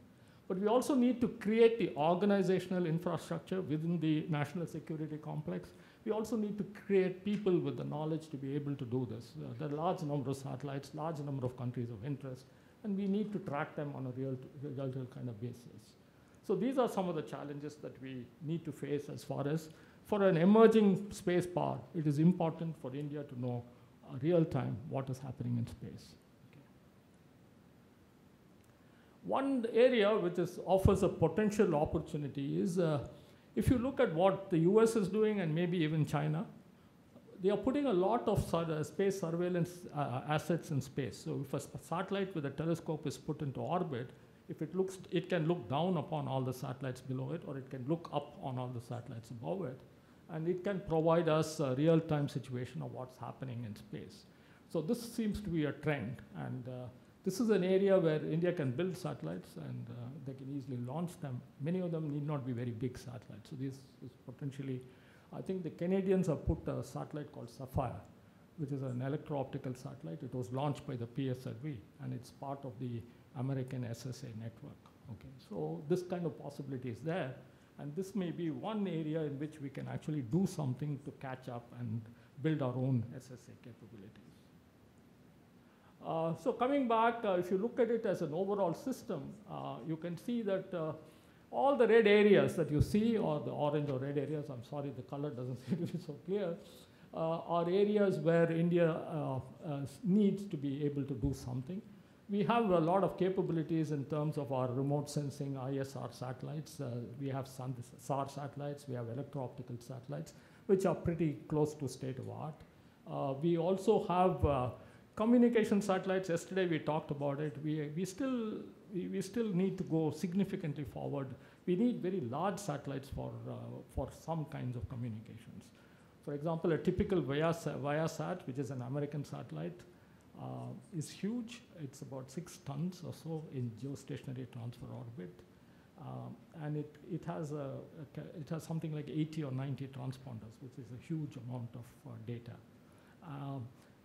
But we also need to create the organizational infrastructure within the national security complex. We also need to create people with the knowledge to be able to do this. There are a large number of satellites, large number of countries of interest, and we need to track them on a real kind of basis. So these are some of the challenges that we need to face as far as for an emerging space power, it is important for India to know real time what is happening in space. Okay. One area which offers a potential opportunity is if you look at what the US is doing and maybe even China, they are putting a lot of space surveillance assets in space. So if a satellite with a telescope is put into orbit, if it can look down upon all the satellites below it, or it can look up on all the satellites above it, and it can provide us a real-time situation of what's happening in space. So this seems to be a trend, and this is an area where India can build satellites, and they can easily launch them. Many of them need not be very big satellites. So this is potentially, I think the Canadians have put a satellite called Sapphire, which is an electro-optical satellite. It was launched by the PSLV, and it's part of the American SSA network. Okay, so this kind of possibility is there. And this may be one area in which we can actually do something to catch up and build our own SSA capabilities. So coming back, if you look at it as an overall system, you can see that all the red areas that you see, or the orange or red areas, I'm sorry, the color doesn't seem to be so clear, are areas where India needs to be able to do something. we have a lot of capabilities in terms of our remote sensing ISR satellites. We have SAR satellites, we have electro-optical satellites, which are pretty close to state of art. We also have communication satellites. Yesterday we talked about it. We still need to go significantly forward. We need very large satellites for some kinds of communications. For example, a typical Viasat, which is an American satellite, is huge. It's about 6 tons or so in geostationary transfer orbit. And it has something like 80 or 90 transponders, which is a huge amount of data.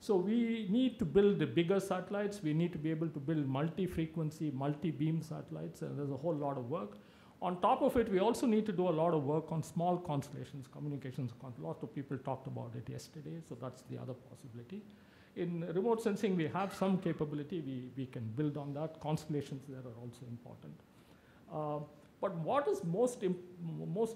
So we need to build the bigger satellites. We need to be able to build multi-frequency, multi-beam satellites, and there's a whole lot of work. On top of it, we also need to do a lot of work on small constellations, communications. A lot of people talked about it yesterday, so that's the other possibility. In remote sensing, we have some capability. We can build on that. Constellations there are also important. But what is most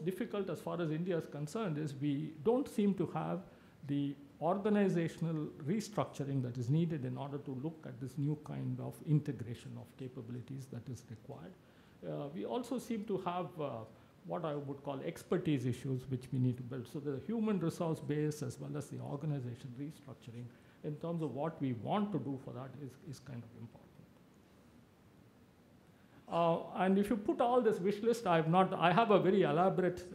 difficult as far as India is concerned is we don't seem to have the organizational restructuring that is needed in order to look at this new kind of integration of capabilities that is required. We also seem to have what I would call expertise issues which we need to build. So the human resource base as well as the organization restructuring in terms of what we want to do for that is kind of important. And if you put all this wish list, I have a very elaborate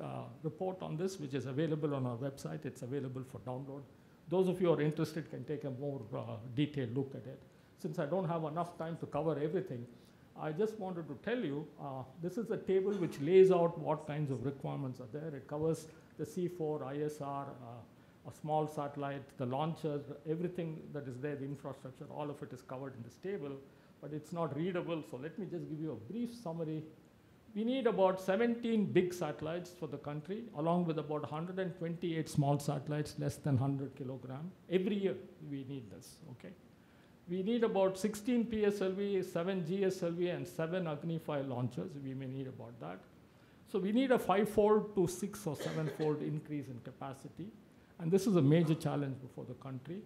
report on this, which is available on our website. It's available for download. Those of you who are interested can take a more detailed look at it. Since I don't have enough time to cover everything, I just wanted to tell you, this is a table which lays out what kinds of requirements are there. It covers the C4, ISR, a small satellite, the launchers, everything that is there, the infrastructure, all of it is covered in this table, but it's not readable. So let me just give you a brief summary. We need about 17 big satellites for the country, along with about 128 small satellites, less than 100 kilogram. Every year we need this, okay? We need about 16 PSLV, 7 GSLV, and 7 Agni-5 launchers. We may need about that. So we need a 5-fold to 6 or 7-fold increase in capacity. And this is a major challenge before the country.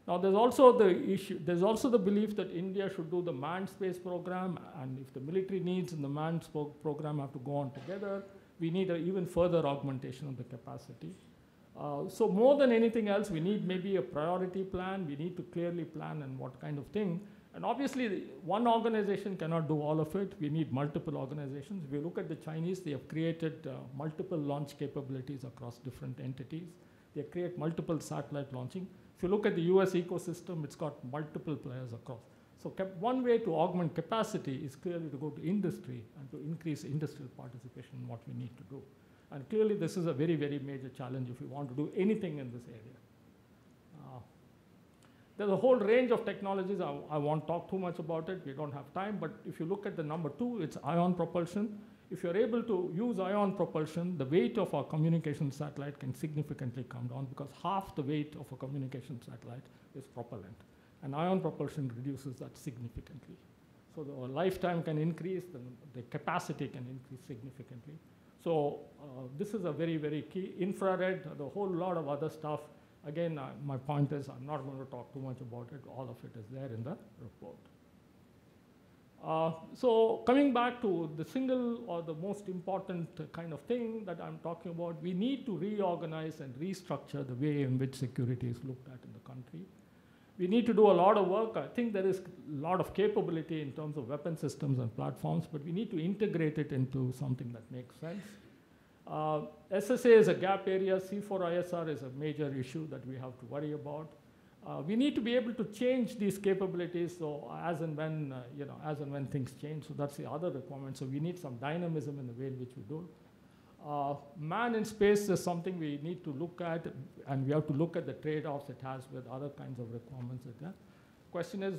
Now there's also the belief that India should do the manned space program, and if the military needs and the manned program have to go on together, we need an even further augmentation of the capacity. So more than anything else, we need maybe a priority plan. We need to clearly plan and what kind of thing. And obviously, one organization cannot do all of it. We need multiple organizations. If you look at the Chinese, they have created multiple launch capabilities across different entities. They create multiple satellite launching. If you look at the US ecosystem, it's got multiple players across. So one way to augment capacity is clearly to go to industry and to increase industrial participation in what we need to do. And clearly, this is a very, very major challenge if you want to do anything in this area. There's a whole range of technologies. I won't talk too much about it. We don't have time. But if you look at the number 2, it's ion propulsion. If you're able to use ion propulsion, the weight of our communication satellite can significantly come down because half the weight of a communication satellite is propellant. And ion propulsion reduces that significantly. So the lifetime can increase, the capacity can increase significantly. So this is a very, very key. Infrared, the whole lot of other stuff. Again, my point is I'm not going to talk too much about it. All of it is there in the report. So coming back to the single or the most important kind of thing that I'm talking about, we need to reorganize and restructure the way in which security is looked at in the country. We need to do a lot of work. I think there is a lot of capability in terms of weapon systems and platforms, but we need to integrate it into something that makes sense. SSA is a gap area. C4ISR is a major issue that we have to worry about. We need to be able to change these capabilities so as and when things change. So that's the other requirement. So we need some dynamism in the way in which we do. Man in space is something we need to look at, and we have to look at the trade-offs it has with other kinds of requirements. Question is,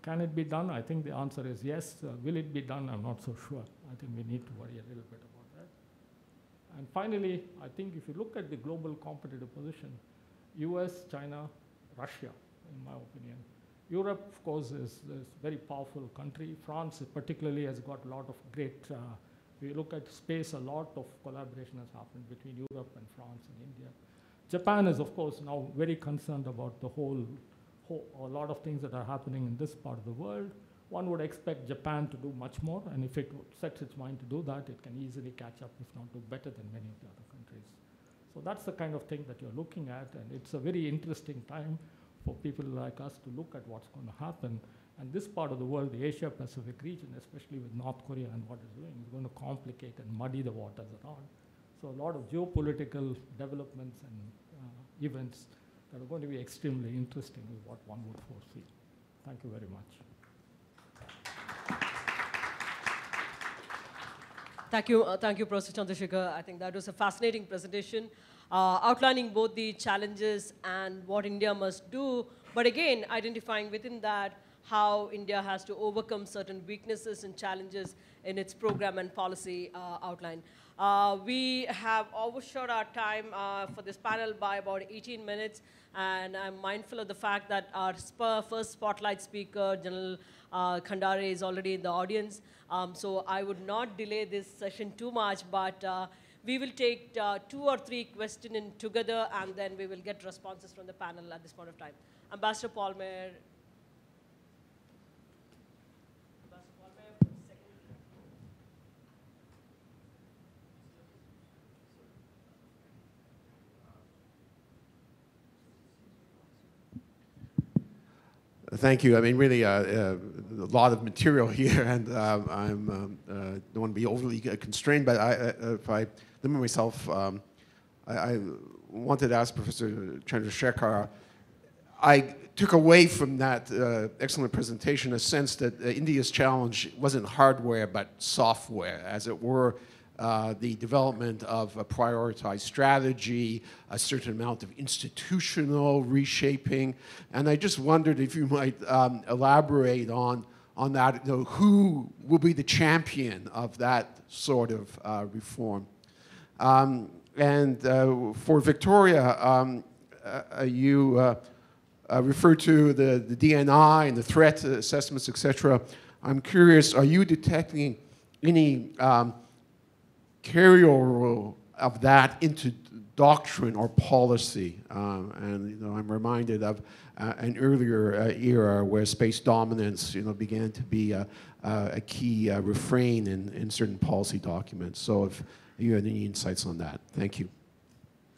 can it be done? I think the answer is yes. Will it be done? I'm not so sure. I think we need to worry a little bit about that. And finally, I think if you look at the global competitive position, US, China, Russia, in my opinion. Europe, of course, is a very powerful country. France particularly has got a lot of great, if you look at space, a lot of collaboration has happened between Europe and France and India. Japan is, of course, now very concerned about the whole a lot of things that are happening in this part of the world, one would expect Japan to do much more, and if it sets its mind to do that, it can easily catch up, if not do better than many of the other countries. So that's the kind of thing that you're looking at, and it's a very interesting time for people like us to look at what's going to happen. And this part of the world, the Asia-Pacific region, especially with North Korea and what it's doing, is going to complicate and muddy the waters around. So a lot of geopolitical developments and events that are going to be extremely interesting is what one would foresee. Thank you very much. Thank you, Professor Chandrashekar. I think that was a fascinating presentation, outlining both the challenges and what India must do, but again, identifying within that how India has to overcome certain weaknesses and challenges in its program and policy outline. We have overshot our time for this panel by about 18 minutes, and I'm mindful of the fact that our first spotlight speaker, General Khandare, is already in the audience. So I would not delay this session too much, but we will take 2 or 3 questions in together, and then we will get responses from the panel at this point of time. Ambassador Palmer. Thank you. I mean, really, a lot of material here, and I don't want to be overly constrained, but if I limit myself, I wanted to ask Professor Chandrashekar, I took away from that excellent presentation a sense that India's challenge wasn't hardware, but software, as it were. The development of a prioritized strategy, a certain amount of institutional reshaping, and I just wondered if you might elaborate on that. You know, who will be the champion of that sort of reform? For Victoria, you referred to the DNI and the threat assessments, etc. I'm curious, are you detecting any carryover of that into doctrine or policy? And you know, I'm reminded of an earlier era where space dominance, you know, began to be a key refrain in certain policy documents. So if you had any insights on that, thank you.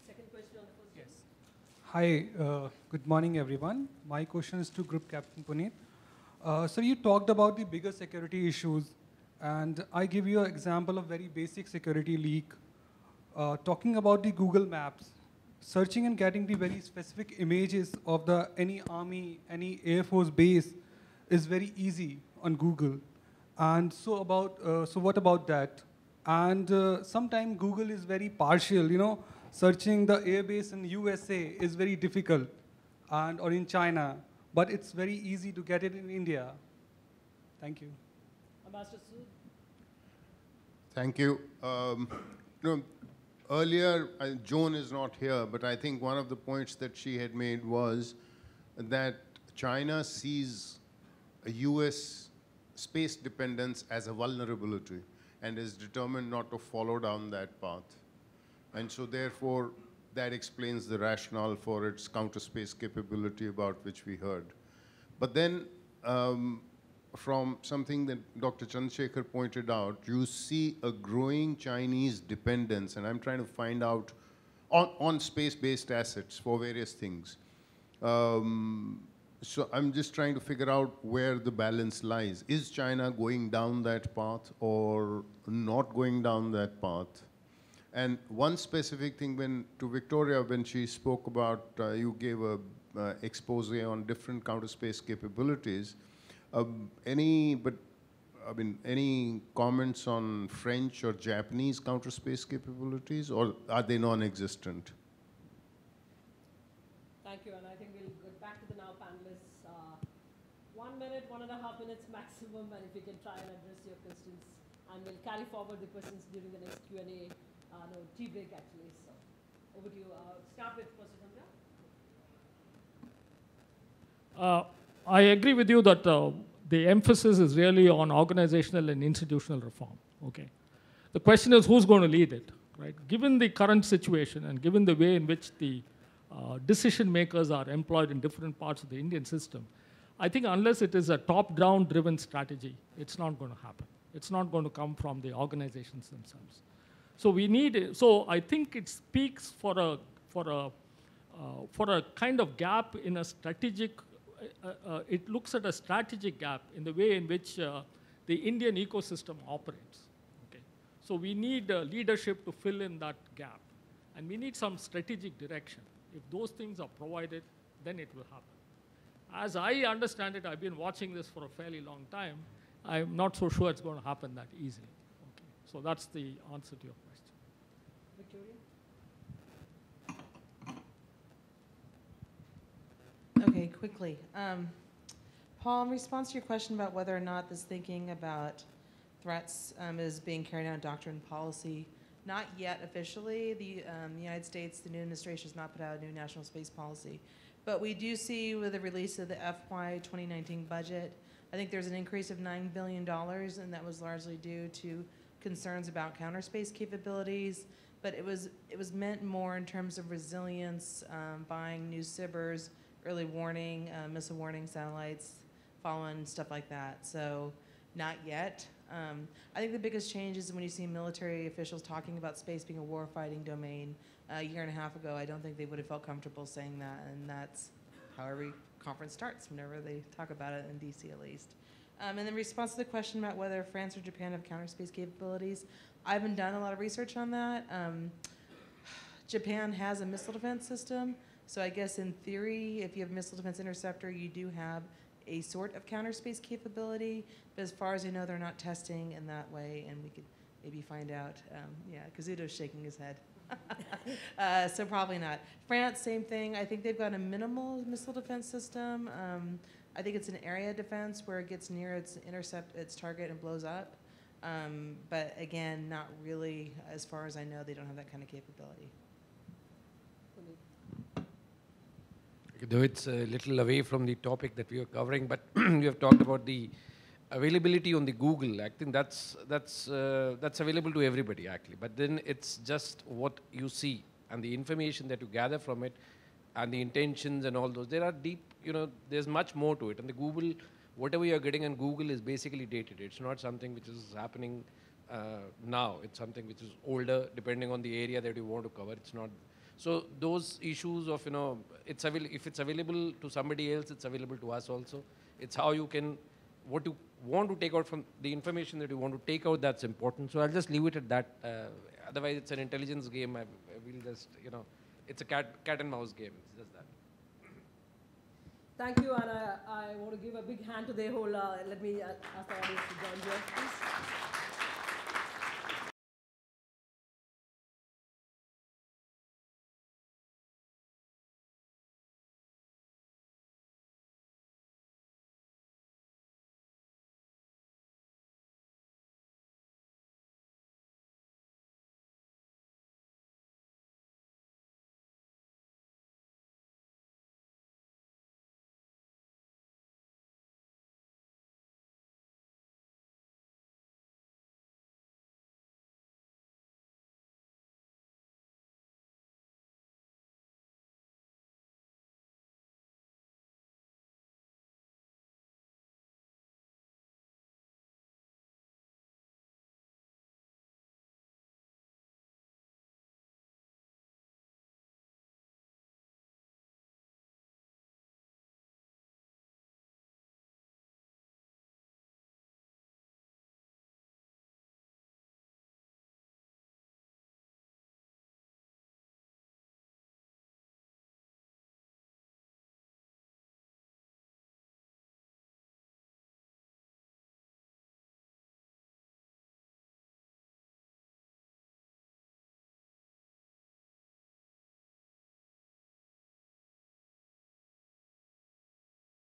Second question on the first. Yes. Hi, good morning, everyone. My question is to Group Captain Puneet. So you talked about the bigger security issues, and I give you an example of very basic security leak. Talking about the Google Maps, searching and getting the very specific images of any army, any Air Force base is very easy on Google. And so what about that? And sometimes Google is very partial, you know, searching the air base in USA is very difficult, or in China, but it's very easy to get it in India. Thank you. Ambassador Sood. Thank you. Earlier, Joan is not here, but I think one of the points that she had made was that China sees a US space dependence as a vulnerability and is determined not to follow down that path. And so therefore, that explains the rationale for its counterspace capability about which we heard. But then, from something that Dr. Chandrashekar pointed out, you see a growing Chinese dependence, and I'm trying to find out, on space-based assets for various things. So I'm just trying to figure out where the balance lies. Is China going down that path or not going down that path? And one specific thing to Victoria, when she spoke about, you gave a expose on different counterspace capabilities. Any comments on French or Japanese counterspace capabilities, or are they non-existent? Thank you, and I think we'll go back to the now panelists. 1 minute, 1.5 minutes maximum, and if you can try and address your questions, and we'll carry forward the questions during the next Q&A, tea break actually. So over to you. Start with Professor Chandra. I agree with you that the emphasis is really on organizational and institutional reform. Okay, the question is who's going to lead it, right? Given the current situation and given the way in which the decision makers are employed in different parts of the Indian system, I think unless it is a top-down driven strategy, it's not going to happen. It's not going to come from the organizations themselves. So we need, so I think it speaks for a kind of gap in a strategic, it looks at a strategic gap in the way in which the Indian ecosystem operates. Okay? So we need leadership to fill in that gap. And we need some strategic direction. If those things are provided, then it will happen. As I understand it, I've been watching this for a fairly long time. I'm not so sure it's going to happen that easily. Okay. So that's the answer to your question. Victoria? Okay, quickly. Paul, in response to your question about whether or not this thinking about threats is being carried out in doctrine and policy, not yet officially. The United States, the new administration has not put out a new national space policy. But we do see with the release of the FY 2019 budget, I think there's an increase of $9 billion, and that was largely due to concerns about counterspace capabilities. But it was meant more in terms of resilience, buying new SIBRs, early warning, missile warning satellites, following stuff like that. So not yet. I think the biggest change is when you see military officials talking about space being a warfighting domain. A year and a half ago, I don't think they would have felt comfortable saying that, and that's how every conference starts, whenever they talk about it, in DC at least. And in response to the question about whether France or Japan have counterspace capabilities, I haven't done a lot of research on that. Japan has a missile defense system, so I guess in theory, if you have a missile defense interceptor, you do have a sort of counterspace capability, but as far as I know, they're not testing in that way, and we could maybe find out. Yeah, Kazuto's shaking his head. So probably not. France, same thing. I think they've got a minimal missile defense system. I think it's an area defense where it gets near its target and blows up. But again, not really, as far as I know, they don't have that kind of capability. Though it's a little away from the topic that we are covering, but we have talked about the availability on the Google. I think that's available to everybody actually. But then it's just what you see and the information that you gather from it, and the intentions and all those. There are deep, there's much more to it. And the Google, whatever you're getting on Google is basically dated. It's not something which is happening now. It's something which is older, depending on the area that you want to cover. It's not. So those issues of, if it's available to somebody else, it's available to us also. It's how you can, what you want to take out from the information that you want to take out, that's important. So I'll just leave it at that. Otherwise, it's an intelligence game. We'll just, it's a cat and mouse game. It's just that. Thank you, and I want to give a big hand to the whole, let me ask the audience to join here, please.